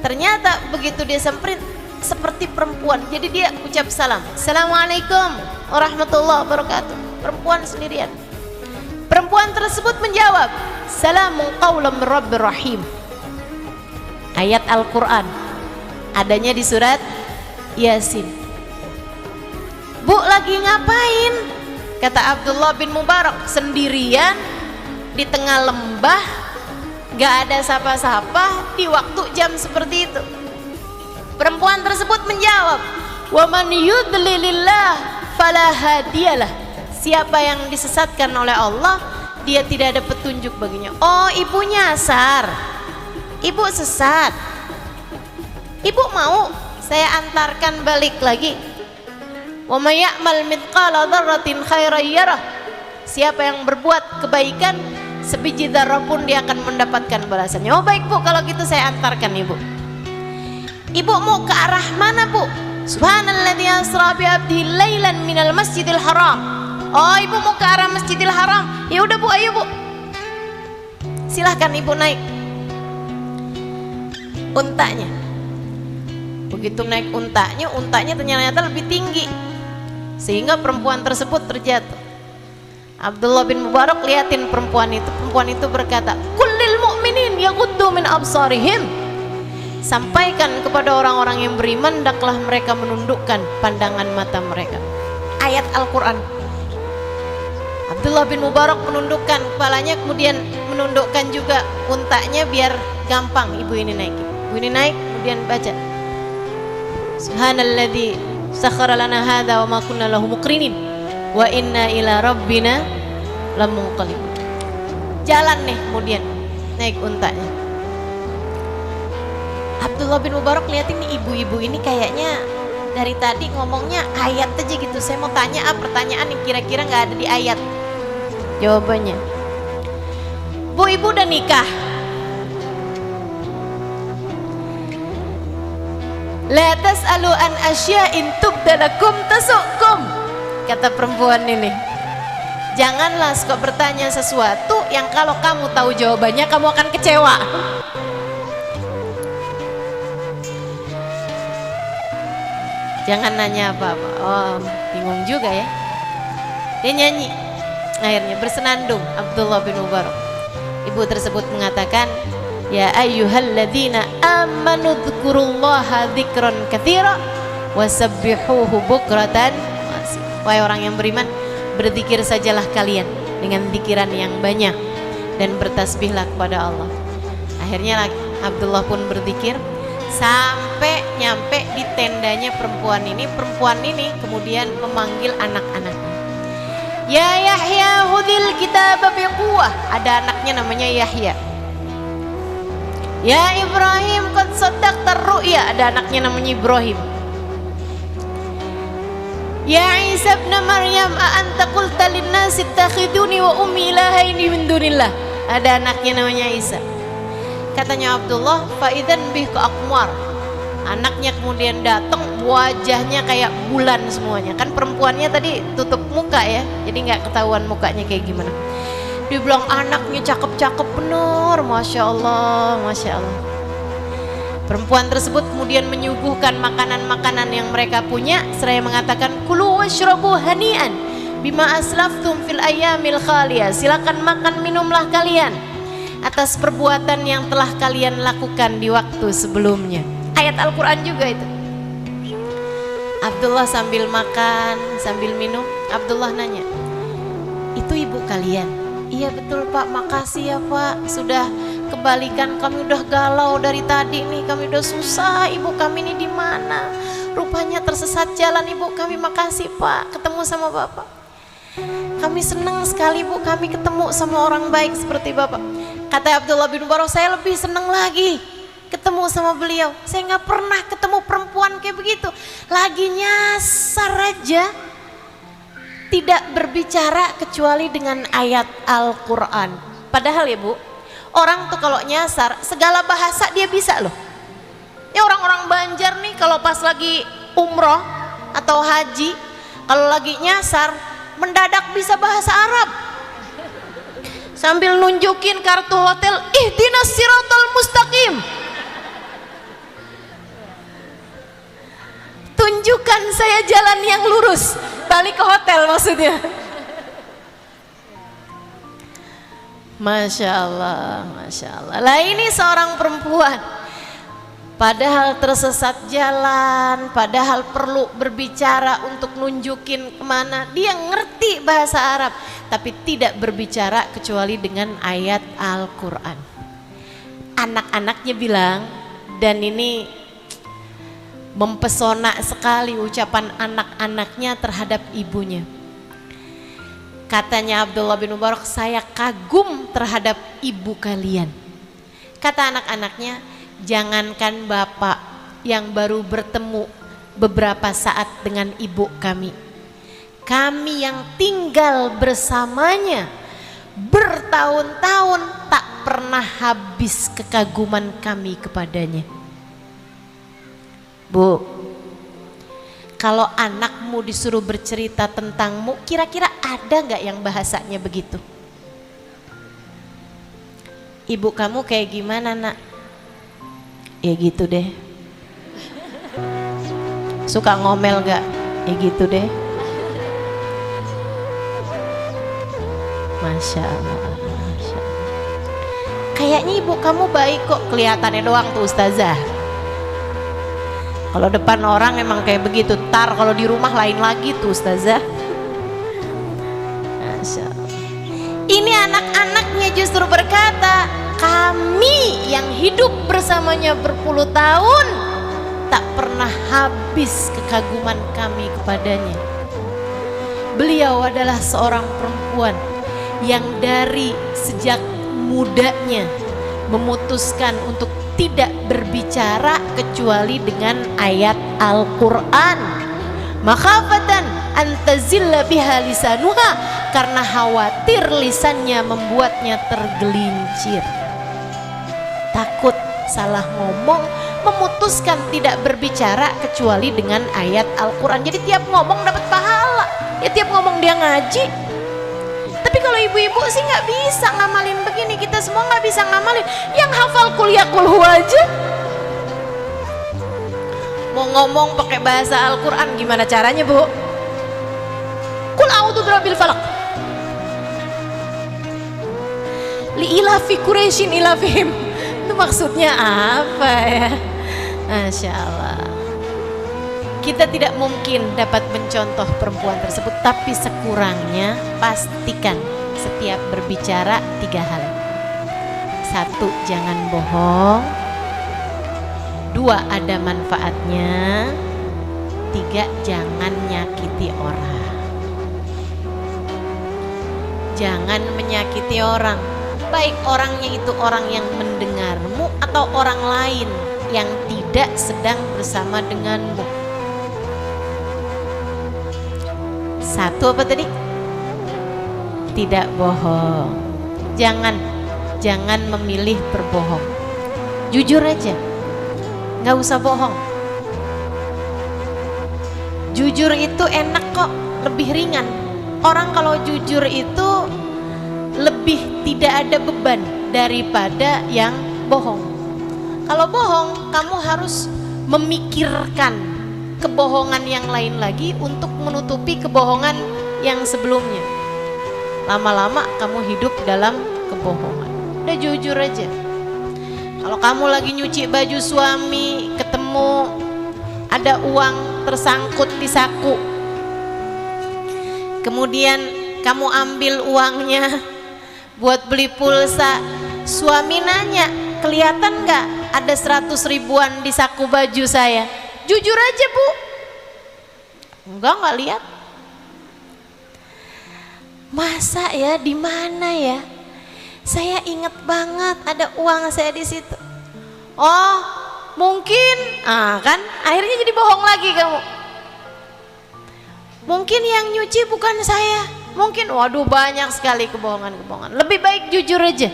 Ternyata begitu dia samperin, seperti perempuan. Jadi dia ucap salam, "Assalamualaikum warahmatullahi wabarakatuh." Perempuan sendirian. Perempuan tersebut menjawab, "Salamun qaulan min rabbir rahim." Ayat Al-Quran adanya di surat Yasin. "Bu, lagi ngapain?" Kata Abdullah bin Mubarak. "Sendirian di tengah lembah, gak ada sapa-sapa di waktu jam seperti itu." Perempuan tersebut menjawab, "Wa man yudlilillah fala hadiyalah." Siapa yang disesatkan oleh Allah, dia tidak ada petunjuk baginya. Oh, ibu nyasar, ibu sesat, ibu mau saya antarkan balik lagi. Wa may ya'mal mithqala dzarratin khairan yarah. Siapa yang berbuat kebaikan sebiji zarah pun dia akan mendapatkan balasannya. Oh baik bu, kalau gitu saya antarkan ibu. Ibu mau ke arah mana, Bu? Subhanalladzi asra bi 'abdihi lailan minal masjidil haram. Oh, ibu mau ke arah Masjidil Haram. Ya udah, Bu, ayo, Bu. Silahkan ibu naik untanya. Begitu naik untanya ternyata lebih tinggi, sehingga perempuan tersebut terjatuh. Abdullah bin Mubarak liatin perempuan itu berkata, kullil mu'minin yaghuddu min absarihim. Sampaikan kepada orang-orang yang beriman, hendaklah mereka menundukkan pandangan mata mereka. Ayat Al-Quran. Abdullah bin Mubarak menundukkan kepalanya, kemudian menundukkan juga untanya biar gampang ibu ini naik. Ibu ini naik, kemudian baca, Subhanalladzi sakhkhara lana hadza wa ma kunna lahu muqrinin wa inna ila rabbina lamunqalibun. Jalan nih, kemudian naik untanya. Abdullah bin Mubarak lihat ini ibu-ibu ini kayaknya dari tadi ngomongnya ayat aja gitu. Saya mau tanya pertanyaan yang kira-kira nggak ada di ayat. Jawabannya, Bu, ibu udah nikah? La tas'alu an asya'in tubdalakum tasukum. Kata perempuan ini, janganlah suka bertanya sesuatu yang kalau kamu tahu jawabannya kamu akan kecewa. Jangan nanya apa-apa. Oh, bingung juga ya. Dia nyanyi. Akhirnya bersenandung Abdullah bin Mubarak. Ibu tersebut mengatakan, ya ayyuhalladzina amanu dzkurullaha dzikran katsira wasabbihuhu bukratan. Wahai orang yang beriman, berzikir sajalah kalian dengan zikiran yang banyak dan bertasbihlah kepada Allah. Akhirnya Abdullah pun berzikir sampai nyampe di tendanya perempuan ini. Perempuan ini kemudian memanggil anak-anaknya. Ya Yahya hudil kitab biquwah. Ada anaknya namanya Yahya. Ya Ibrahim qad saddaqta ru'ya. Ada anaknya namanya Ibrahim. Ya Isa ibn Maryam a anta qulta lin-nasi ittakhiduni wa ummi ilahaini min dunillah. Ada anaknya namanya Isa. Katanya Abdullah, faidan bih ke akmar. Anaknya kemudian datang, wajahnya kayak bulan semuanya. Kan perempuannya tadi tutup muka ya, jadi nggak ketahuan mukanya kayak gimana. Dia bilang anaknya cakep-cakep bener, masya Allah, masya Allah. Perempuan tersebut kemudian menyuguhkan makanan-makanan yang mereka punya, seraya mengatakan, kulu washrabu hani'an bima aslaftum fil ayyamil khaliyah. Silakan makan minumlah kalian atas perbuatan yang telah kalian lakukan di waktu sebelumnya. Ayat Al-Quran juga itu. Abdullah sambil makan, sambil minum, Abdullah nanya, itu ibu kalian? Iya betul Pak, makasih ya Pak, sudah kembalikan, kami udah galau dari tadi nih, kami udah susah, ibu kami ini di mana? Rupanya tersesat jalan ibu kami, makasih Pak, ketemu sama Bapak. Kami senang sekali Bu, kami ketemu sama orang baik seperti Bapak. Kata Abdullah bin Mubarak, saya lebih senang lagi ketemu sama beliau. Saya nggak pernah ketemu perempuan kayak begitu. Lagi nyasar aja, tidak berbicara kecuali dengan ayat Al-Quran. Padahal ya Bu, orang tuh kalau nyasar segala bahasa dia bisa loh. Ya orang-orang Banjar nih kalau pas lagi umroh atau haji, kalau lagi nyasar mendadak bisa bahasa Arab. Sambil nunjukin kartu hotel, ihdinas siratal mustaqim. Tunjukkan saya jalan yang lurus. Balik ke hotel maksudnya. Masya Allah, Masya Allah. Lah ini seorang perempuan, padahal tersesat jalan, padahal perlu berbicara untuk nunjukin kemana. Dia ngerti bahasa Arab, tapi tidak berbicara kecuali dengan ayat Al-Quran. Anak-anaknya bilang, dan ini mempesona sekali ucapan anak-anaknya terhadap ibunya. Katanya Abdullah bin Mubarak, saya kagum terhadap ibu kalian. Kata anak-anaknya, jangankan bapak yang baru bertemu beberapa saat dengan ibu kami, kami yang tinggal bersamanya bertahun-tahun tak pernah habis kekaguman kami kepadanya. Bu, kalau anakmu disuruh bercerita tentangmu, kira-kira ada nggak yang bahasanya begitu? Ibu kamu kayak gimana nak? Ya gitu deh. Suka ngomel nggak? Ya gitu deh. Masya Allah, Masya Allah. Kayaknya ibu kamu baik kok, kelihatannya doang tuh ustazah. Kalau depan orang emang kayak begitu, tar kalau di rumah lain lagi tuh ustazah. Masya Allah. Ini anak-anaknya justru berkata, kami yang hidup bersamanya berpuluh tahun tak pernah habis kekaguman kami kepadanya. Beliau adalah seorang perempuan yang dari sejak mudanya memutuskan untuk tidak berbicara kecuali dengan ayat Al-Quran, makhafatan antazilla biha lisanuha, karena khawatir lisannya membuatnya tergelincir, takut salah ngomong, memutuskan tidak berbicara kecuali dengan ayat Al-Quran. Jadi tiap ngomong dapat pahala, ya tiap ngomong dia ngaji. Tapi kalau ibu-ibu sih nggak bisa ngamalin begini, kita semua nggak bisa ngamalin. Yang hafal kuliah kulhu aja, mau ngomong pakai bahasa Al-Quran gimana caranya bu? Kul a'udzu birabbil falaq, li ilafi Quraisyin ilafihim. Itu maksudnya apa ya? Masya Allah. Kita tidak mungkin dapat mencontoh perempuan tersebut, tapi sekurangnya pastikan setiap berbicara 3 hal. 1, jangan bohong. 2, ada manfaatnya. 3, jangan nyakiti orang. Jangan menyakiti orang, baik orangnya itu orang yang mendengarmu atau orang lain yang tidak sedang bersama denganmu. 1 apa tadi? Tidak bohong. Jangan memilih berbohong. Jujur aja, nggak usah bohong. Jujur itu enak kok, lebih ringan. Orang kalau jujur itu lebih tidak ada beban daripada yang bohong. Kalau bohong, kamu harus memikirkan kebohongan yang lain lagi untuk menutupi kebohongan yang sebelumnya. Lama-lama kamu hidup dalam kebohongan. Udah jujur aja. Kalau kamu lagi nyuci baju suami, ketemu ada uang tersangkut di saku, kemudian kamu ambil uangnya buat beli pulsa, suami nanya, kelihatan nggak ada 100 ribuan di saku baju saya? Jujur aja bu, nggak lihat. Masa ya, di mana ya? Saya inget banget ada uang saya di situ. Oh, mungkin, kan? Akhirnya jadi bohong lagi kamu. Mungkin yang nyuci bukan saya. Mungkin, waduh banyak sekali kebohongan-kebohongan. Lebih baik jujur aja,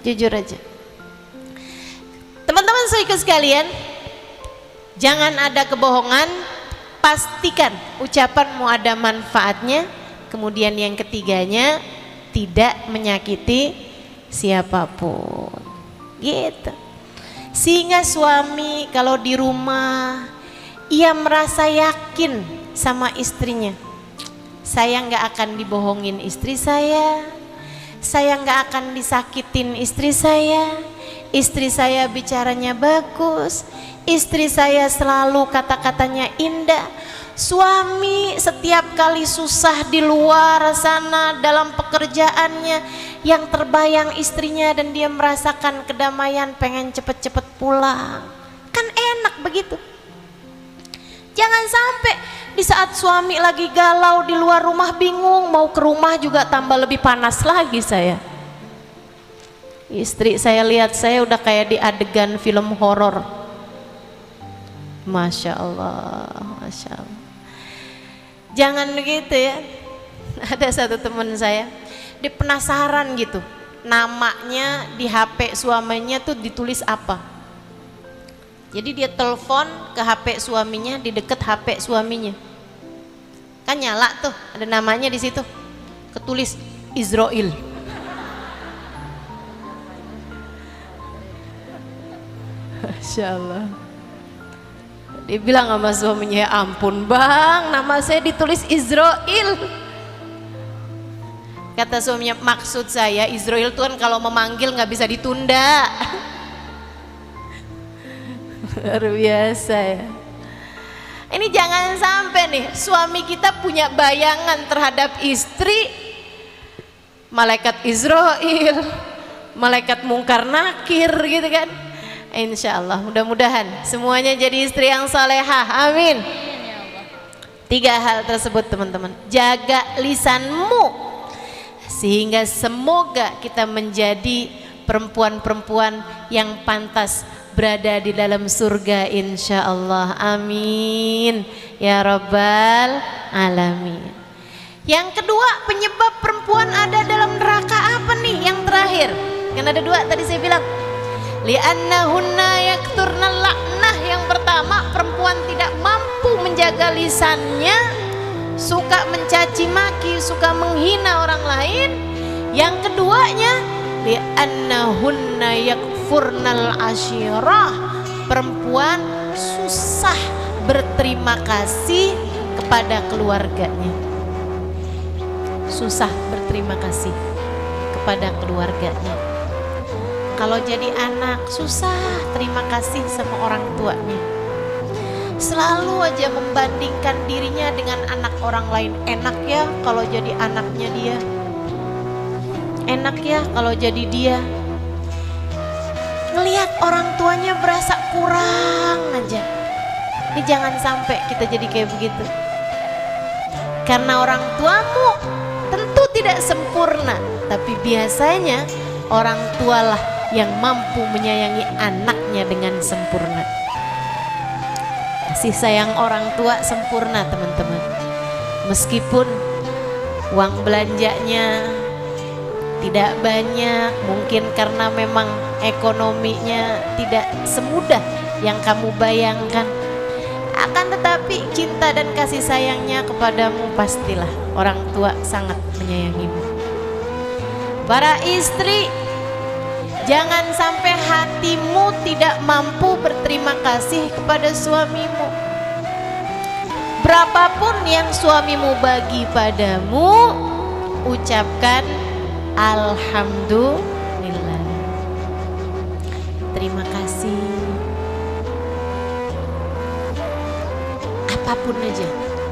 jujur aja. Teman-teman saudara sekalian, jangan ada kebohongan, pastikan ucapanmu ada manfaatnya. Kemudian yang ketiganya, tidak menyakiti siapapun. Gitu. Sehingga suami kalau di rumah, ia merasa yakin sama istrinya. Saya nggak akan dibohongin istri saya nggak akan disakitin istri saya bicaranya bagus, istri saya selalu kata-katanya indah. Suami setiap kali susah di luar sana dalam pekerjaannya, yang terbayang istrinya dan dia merasakan kedamaian, pengen cepet-cepet pulang. Kan enak begitu. Jangan sampai di saat suami lagi galau di luar rumah, bingung mau ke rumah juga tambah lebih panas lagi saya. Istri saya lihat saya udah kayak di adegan film horor. Masya Allah, Masya Allah. Jangan begitu ya. Ada satu teman saya, dia penasaran gitu, namanya di HP suaminya tuh ditulis apa. Jadi dia telepon ke HP suaminya, di deket HP suaminya. Kan nyala tuh, ada namanya di situ. Ketulis Israel. Masya Allah. Dia bilang sama suaminya, ya ampun bang, nama saya ditulis Israel. Kata suaminya, maksud saya Israel tuh kan kalau memanggil nggak bisa ditunda. Luar biasa ya. Ini jangan sampai nih suami kita punya bayangan terhadap istri malaikat Israel, malaikat mungkar nakir gitu kan. Insya Allah mudah-mudahan semuanya jadi istri yang salehah, amin. 3 hal tersebut teman-teman, jaga lisanmu sehingga semoga kita menjadi perempuan-perempuan yang pantas berada di dalam surga insya Allah, amin ya rabbal alamin. Yang kedua, penyebab perempuan ada dalam neraka apa nih? Yang terakhir kan ada 2 tadi saya bilang, li'annahunna yakturnal la'nah. Yang pertama, perempuan tidak mampu menjaga lisannya, suka mencaci maki, suka menghina orang lain. Yang keduanya, li'annahunna yakfurnal asyirah. Perempuan susah berterima kasih kepada keluarganya, susah berterima kasih kepada keluarganya. Kalau jadi anak susah terima kasih sama orang tuanya, selalu aja membandingkan dirinya dengan anak orang lain. Enak ya kalau jadi anaknya dia, enak ya kalau jadi dia. Ngelihat orang tuanya berasa kurang aja. Ini jangan sampai kita jadi kayak begitu, karena orang tuamu tentu tidak sempurna, tapi biasanya orang tualah yang mampu menyayangi anaknya dengan sempurna. Kasih sayang orang tua sempurna teman-teman. Meskipun uang belanjanya tidak banyak, mungkin karena memang ekonominya tidak semudah yang kamu bayangkan, akan tetapi cinta dan kasih sayangnya kepadamu pastilah orang tua sangat menyayangimu. Para istri, jangan sampai hatimu tidak mampu berterima kasih kepada suamimu. Berapapun yang suamimu bagi padamu, ucapkan alhamdulillah. Terima kasih. Apapun aja,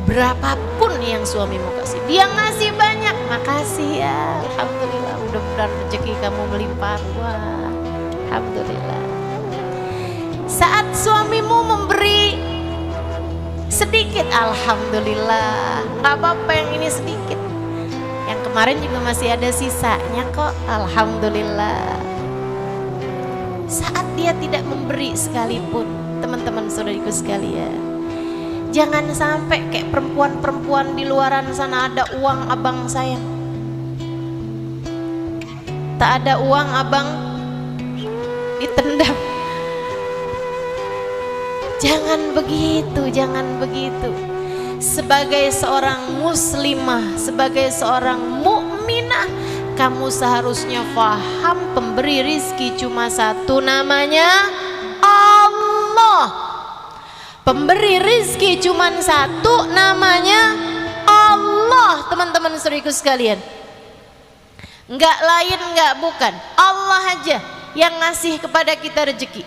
berapapun yang suamimu kasih, dia ngasih banyak, makasih ya, alhamdulillah. Mudah-mudahan rezeki kamu melimpah ruah, alhamdulillah. Saat suamimu memberi sedikit, alhamdulillah, nggak apa-apa yang ini sedikit, yang kemarin juga masih ada sisanya kok, alhamdulillah. Saat dia tidak memberi sekalipun, teman-teman saudariku sekalian, jangan sampai kayak perempuan-perempuan di luaran sana, ada uang abang sayang, tak ada uang abang ditendang. Jangan begitu, jangan begitu. Sebagai seorang muslimah, sebagai seorang mukminah, kamu seharusnya faham pemberi rizki cuma satu, namanya Allah. Pemberi rizki cuma satu, namanya Allah. Teman-teman saudariku sekalian, enggak lain, enggak bukan, Allah aja yang ngasih kepada kita rezeki.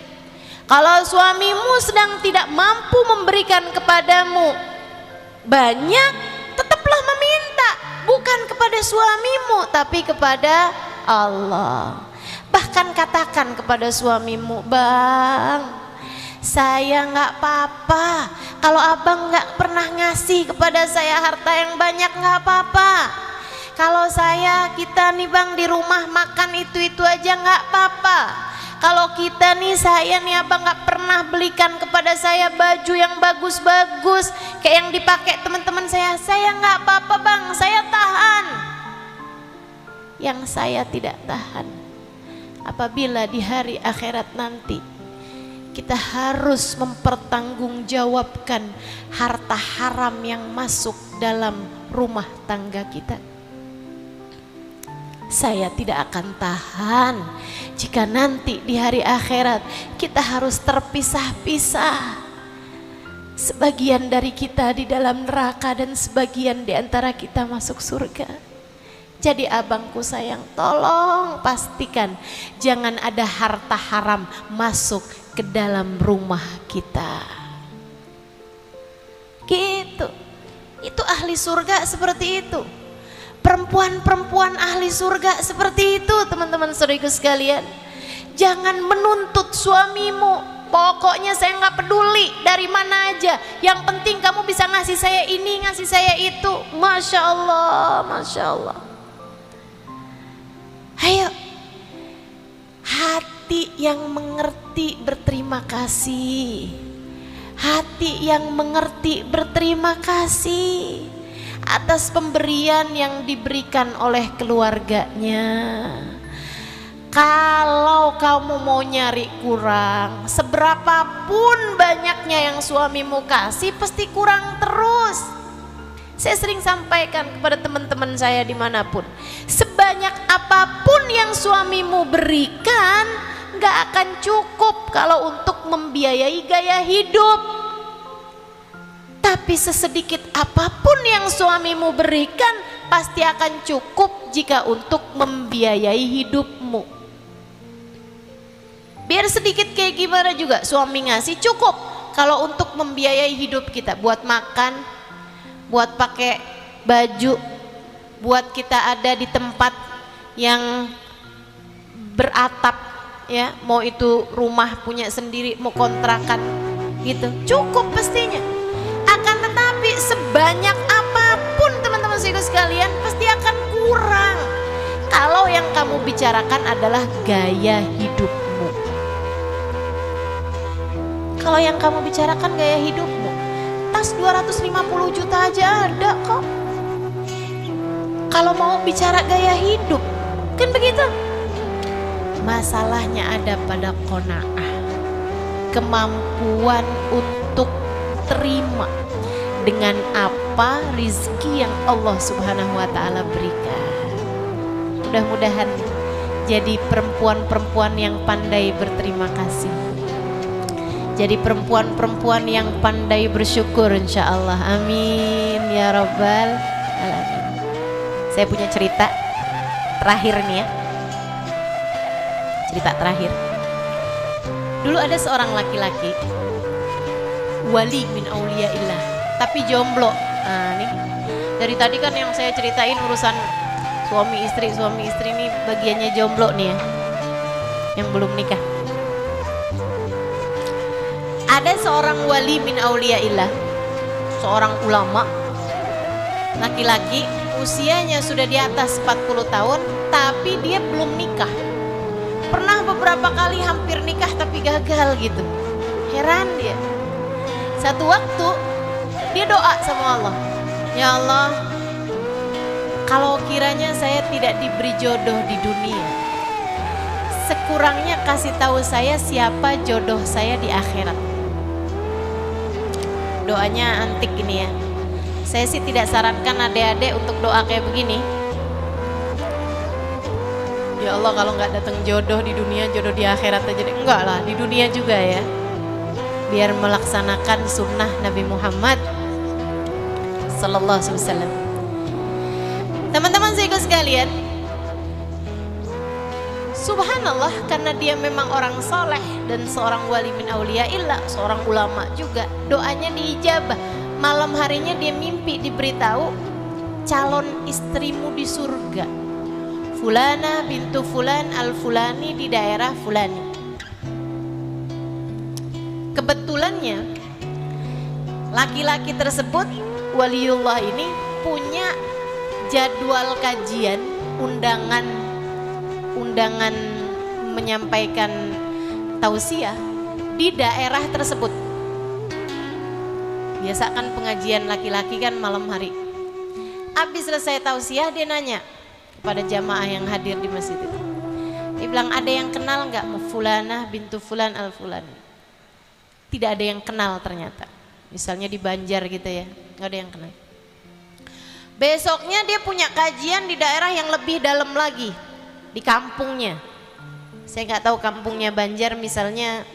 Kalau suamimu sedang tidak mampu memberikan kepadamu banyak, tetaplah meminta, bukan kepada suamimu tapi kepada Allah. Bahkan katakan kepada suamimu, bang, saya nggak apa-apa kalau abang nggak pernah ngasih kepada saya harta yang banyak, nggak apa-apa. Kalau kita nih bang di rumah makan itu aja nggak apa-apa. Kalau kita nih, saya nih abang nggak pernah belikan kepada saya baju yang bagus-bagus kayak yang dipakai teman-teman saya nggak apa-apa bang, saya tahan. Yang saya tidak tahan apabila di hari akhirat nanti kita harus mempertanggungjawabkan harta haram yang masuk dalam rumah tangga kita. Saya tidak akan tahan jika nanti di hari akhirat kita harus terpisah-pisah. Sebagian dari kita di dalam neraka dan sebagian di antara kita masuk surga. Jadi abangku sayang, tolong pastikan jangan ada harta haram masuk ke dalam rumah kita. Gitu. Itu ahli surga seperti itu. Perempuan-perempuan ahli surga seperti itu, teman-teman saudaraku sekalian. Jangan menuntut suamimu. Pokoknya saya nggak peduli dari mana aja. Yang penting kamu bisa ngasih saya ini, ngasih saya itu. Masya Allah, Masya Allah. Ayo, hati yang mengerti berterima kasih. Hati yang mengerti berterima kasih atas pemberian yang diberikan oleh keluarganya. Kalau kamu mau nyari kurang, seberapapun banyaknya yang suamimu kasih, pasti kurang terus. Saya sering sampaikan kepada teman-teman saya dimanapun, sebanyak apapun yang suamimu berikan, gak akan cukup kalau untuk membiayai gaya hidup. Tapi sesedikit apapun yang suamimu berikan, pasti akan cukup jika untuk membiayai hidupmu. Biar sedikit kayak gimana juga suami ngasih cukup kalau untuk membiayai hidup kita, buat makan, buat pakai baju, buat kita ada di tempat yang beratap ya, mau itu rumah punya sendiri, mau kontrakan gitu, cukup pastinya. Akan tetapi sebanyak apapun teman-teman sekalian pasti akan kurang kalau yang kamu bicarakan adalah gaya hidupmu. Kalau yang kamu bicarakan gaya hidupmu, tas 250 juta aja ada kok. Kalau mau bicara gaya hidup, kan begitu. Masalahnya ada pada qanaah, kemampuan untuk terima dengan apa rizki yang Allah Subhanahu wa Ta'ala berikan. Mudah-mudahan jadi perempuan-perempuan yang pandai berterima kasih. Jadi perempuan-perempuan yang pandai bersyukur, insya Allah. Amin ya rabbal alamin. Saya punya cerita terakhir nih ya. Cerita terakhir. Dulu ada seorang laki-laki, wali min auliyaillah, tapi jomblo. Nah nih, dari tadi kan yang saya ceritain urusan suami istri nih, bagiannya jomblo nih ya, yang belum nikah. Ada seorang wali min auliyaillah, seorang ulama, laki-laki, usianya sudah di atas 40 tahun, tapi dia belum nikah. Pernah beberapa kali hampir nikah tapi gagal gitu. Heran dia. Satu waktu dia doa sama Allah, ya Allah, kalau kiranya saya tidak diberi jodoh di dunia, sekurangnya kasih tahu saya siapa jodoh saya di akhirat. Doanya antik ini ya. Saya sih tidak sarankan adik-adik untuk doa kayak begini. Ya Allah, kalau nggak datang jodoh di dunia, jodoh di akhirat aja deh. Enggak lah, di dunia juga ya. Biar melaksanakan sunnah Nabi Muhammad Sallallahu Alaihi Wasallam. Teman-teman saya sekalian, subhanallah, karena dia memang orang soleh dan seorang wali min auliyaillah, seorang ulama juga, doanya diijabah. Malam harinya dia mimpi diberitahu calon istrimu di surga, Fulana bintu Fulan al-Fulani di daerah Fulani. Kebetulannya laki-laki tersebut, waliullah ini, punya jadwal kajian, undangan menyampaikan tausiah di daerah tersebut. Biasa kan pengajian laki-laki kan malam hari. Habis selesai tausiah, dia nanya kepada jamaah yang hadir di masjid itu. Dia bilang, ada yang kenal nggak Fulanah bintu Fulan al-Fulani? tidak ada yang kenal ternyata. Misalnya di Banjar gitu ya, nggak ada yang kenal. Besoknya dia punya kajian di daerah yang lebih dalam lagi, di kampungnya. Saya nggak tahu kampungnya Banjar misalnya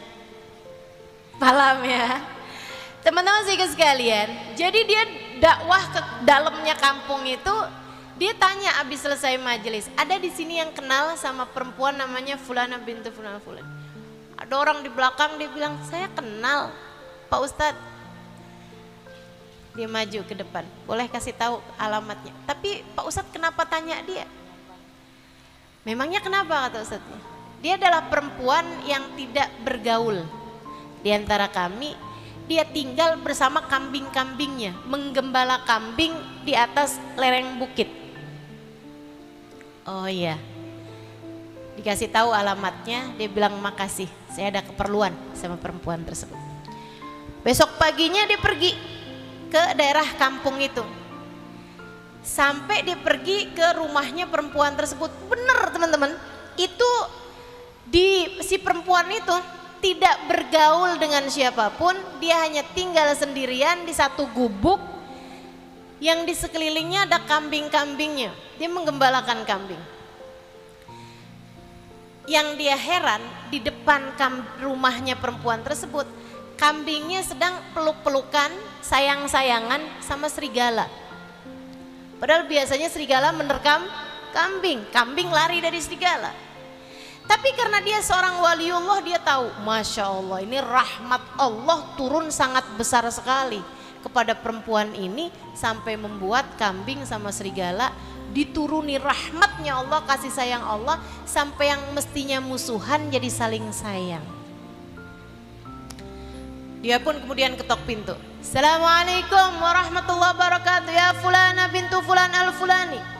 Palam ya. Teman-teman sekalian, jadi dia dakwah ke dalamnya kampung itu, dia tanya abis selesai majelis, ada di sini yang kenal sama perempuan namanya Fulana bintu Fulana Fulan? Ada orang di belakang, dia bilang, saya kenal Pak Ustadz. Dia maju ke depan, boleh kasih tahu alamatnya. Tapi Pak Ustadz kenapa tanya dia? Memangnya kenapa kata Ustadznya? Dia adalah perempuan yang tidak bergaul di antara kami. Dia tinggal bersama kambing-kambingnya, menggembala kambing di atas lereng bukit. Oh iya, dikasih tahu alamatnya, dia bilang makasih, saya ada keperluan sama perempuan tersebut. Besok paginya dia pergi ke daerah kampung itu. Sampai dia pergi ke rumahnya perempuan tersebut. Bener teman-teman, itu si perempuan itu tidak bergaul dengan siapapun, dia hanya tinggal sendirian di satu gubuk yang di sekelilingnya ada kambing-kambingnya. Dia menggembalakan kambing. Yang dia heran, di depan rumahnya perempuan tersebut, kambingnya sedang peluk-pelukan, sayang-sayangan sama serigala. Padahal biasanya serigala menerkam kambing, kambing lari dari serigala. Tapi karena dia seorang waliullah, dia tahu, Masya Allah, ini rahmat Allah turun sangat besar sekali kepada perempuan ini, sampai membuat kambing sama serigala dituruni rahmatnya Allah, kasih sayang Allah, sampai yang mestinya musuhan jadi saling sayang. Dia pun kemudian ketok pintu. Assalamualaikum warahmatullahi wabarakatuh, ya Fulana bintu Fulan al-Fulani.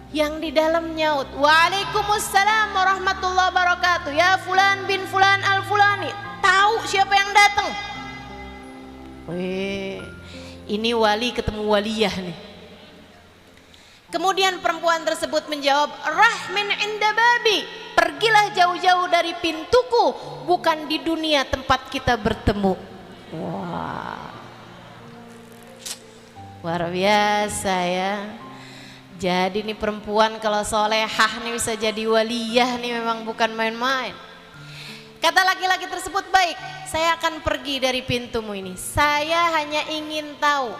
Yang di dalam nyaut, Waalaikumsalam warahmatullahi wabarakatuh, ya Fulan bin Fulan al-Fulani. Tahu siapa yang datang? Wih, ini wali ketemu waliyah nih. Kemudian perempuan tersebut menjawab, Rahmin inda babi, pergilah jauh-jauh dari pintuku, bukan di dunia tempat kita bertemu. Wah, luar biasa ya. Jadi nih perempuan kalau solehah nih bisa jadi waliyah nih, memang bukan main-main. Kata laki-laki tersebut, baik, saya akan pergi dari pintumu ini. Saya hanya ingin tahu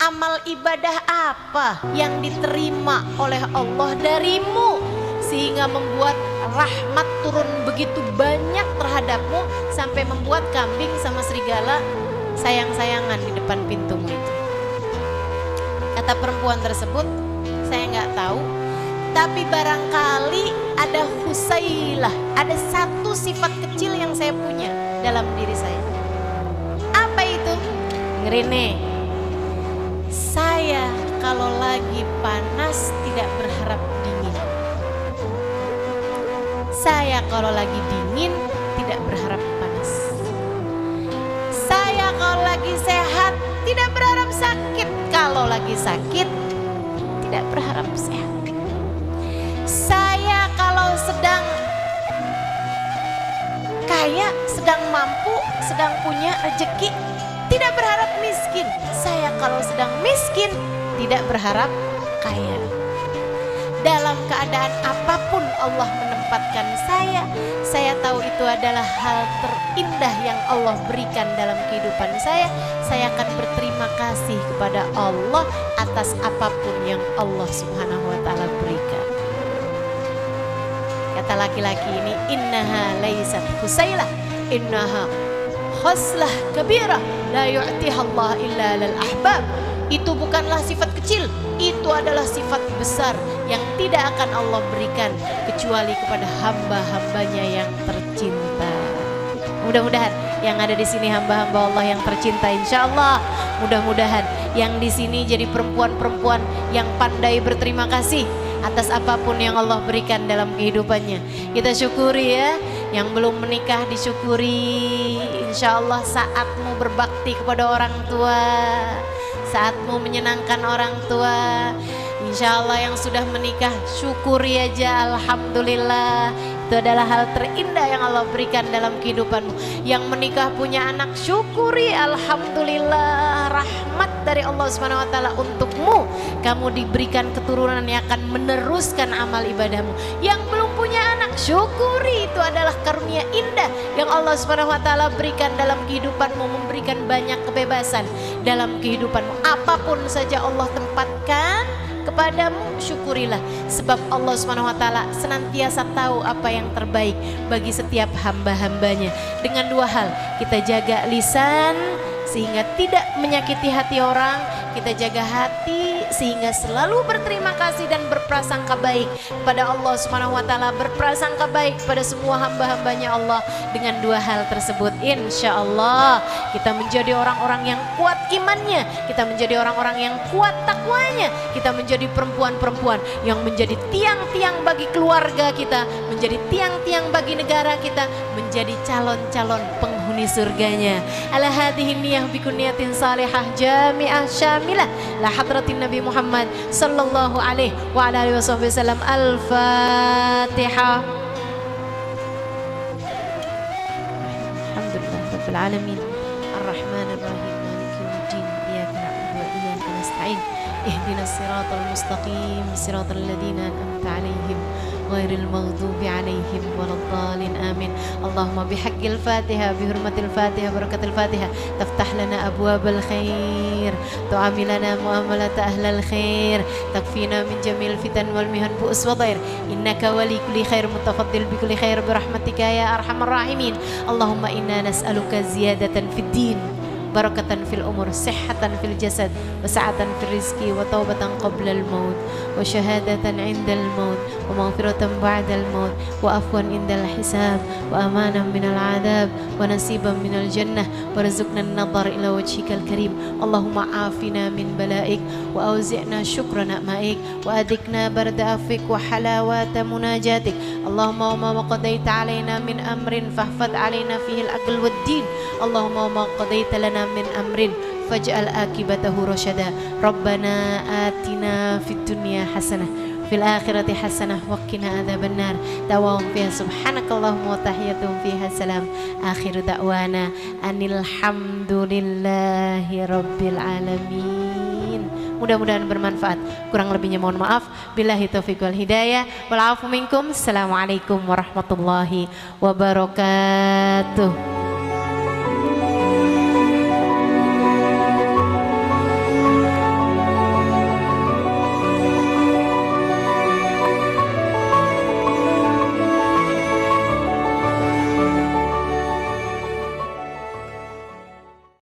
amal ibadah apa yang diterima oleh Allah darimu, sehingga membuat rahmat turun begitu banyak terhadapmu, sampai membuat kambing sama serigala sayang-sayangan di depan pintumu itu. Kata perempuan tersebut, saya nggak tahu, tapi barangkali ada husailah, ada satu sifat kecil yang saya punya dalam diri saya. Apa itu? Ngeri nih. Saya kalau lagi panas tidak berharap dingin. Saya kalau lagi dingin tidak berharap panas. Saya kalau lagi sehat tidak berharap sakit. Kalau lagi sakit tidak berharap sehat. Saya kalau sedang kaya, sedang mampu, sedang punya rezeki, tidak berharap miskin. Saya kalau sedang miskin tidak berharap kaya. Dalam keadaan apapun Allah menempatkan saya tahu itu adalah hal terindah yang Allah berikan dalam kehidupan saya. Saya akan berterima kasih kepada Allah atas apapun yang Allah Subhanahu wa ta'ala berikan. Kata laki-laki ini, innaha laysat husailah, innaha khoslah kabirah la yu'tiha Allah illa lil ahbab. Itu bukanlah sifat kecil, itu adalah sifat besar yang tidak akan Allah berikan kecuali kepada hamba-hambanya yang tercinta. Mudah-mudahan yang ada di sini hamba-hamba Allah yang tercinta, insya Allah. Mudah-mudahan yang di sini jadi perempuan-perempuan yang pandai berterima kasih atas apapun yang Allah berikan dalam kehidupannya. Kita syukuri ya. Yang belum menikah disyukuri, insya Allah saatmu berbakti kepada orang tua, saatmu menyenangkan orang tua. Insya Allah yang sudah menikah syukuri aja, alhamdulillah. Itu adalah hal terindah yang Allah berikan dalam kehidupanmu. Yang menikah punya anak, syukuri, alhamdulillah, rahmat dari Allah Subhanahu wa taala untukmu. Kamu diberikan keturunan yang akan meneruskan amal ibadahmu. Yang belum punya anak, syukuri, itu adalah karunia indah yang Allah Subhanahu wa taala berikan dalam kehidupanmu, memberikan banyak kebebasan dalam kehidupanmu. Apapun saja Allah tempatkan kepadamu, syukurilah, sebab Allah Subhanahu wa taala senantiasa tahu apa yang terbaik bagi setiap hamba-hambanya. Dengan dua hal, kita jaga lisan sehingga tidak menyakiti hati orang, kita jaga hati sehingga selalu berterima kasih dan berprasangka baik pada Allah Subhanahu wa taala, berprasangka baik pada semua hamba-hambanya Allah. Dengan dua hal tersebut, insya Allah kita menjadi orang-orang yang kuat imannya, kita menjadi orang-orang yang kuat takwanya, kita menjadi perempuan-perempuan yang menjadi tiang-tiang bagi keluarga kita, menjadi tiang-tiang bagi negara kita, menjadi calon-calon penghuni surganya. Ala hadhihi niyah bikuniyatin salihah jami'ah syamilah la hadratin Nabi Muhammad sallallahu alaihi wa ala alihi wasallam. Al-Fatihah. Alhamdulillah rabbil alamin arrahmanir rahim maliki yaumiddin iyyaka na'budu wa iyyaka nasta'in ihdinas siratal mustaqim siratal ladzina an'amta 'alaihim ghairil maghdubi 'alaihim waladdallin amin. Allahumma bihaqqil Fatihah bihurmatil Fatihah barakatil Fatihah taftah lana abwabal khair tu'amilana muamalat ahlal khair takfina min jamil fitan wal mihan bu'us wa dhair innaka wali kulli khair mutafaddil bi kulli khair birahmatika ya arhamar rahimin. Allahumma inna nas'aluka ziyadatan fid din, barakatan fil umur, sihhatan fil jasad, wa sa'atan fil rizki, wa taubatan qabla al maut, wa syahadatan indal maut, wa maghfiratan ba'dal maut, wa afwan indal hisab, wa amanan minal adab, wa nasiban minal jannah, wa rizqna an-nadhar ila wajhikal karim. Allahumma afina min balaik, wa awzi'na syukra na'maik, wa adikna barda afik, wa halawata munajatik. Allahumma wa ma qadaita alaina min amrin fahfad alaina fihi al-aql wad din. Allahumma wa ma qadaita lana min amrin faj'al akibatahu rasyada. Rabbana atina fid dunya hasanah fil akhirati hasanah wa qina adzabannar. Da'wahum fiha subhanakallahumma wa tahiyyatuhum fiha salam. Akhiru da'wana anil hamdulillahi rabbil alamin. Mudah-mudahan bermanfaat. Kurang lebihnya mohon maaf. Billahi taufiq wal hidayah. Wal afu minkum. Assalamualaikum warahmatullahi wabarakatuh.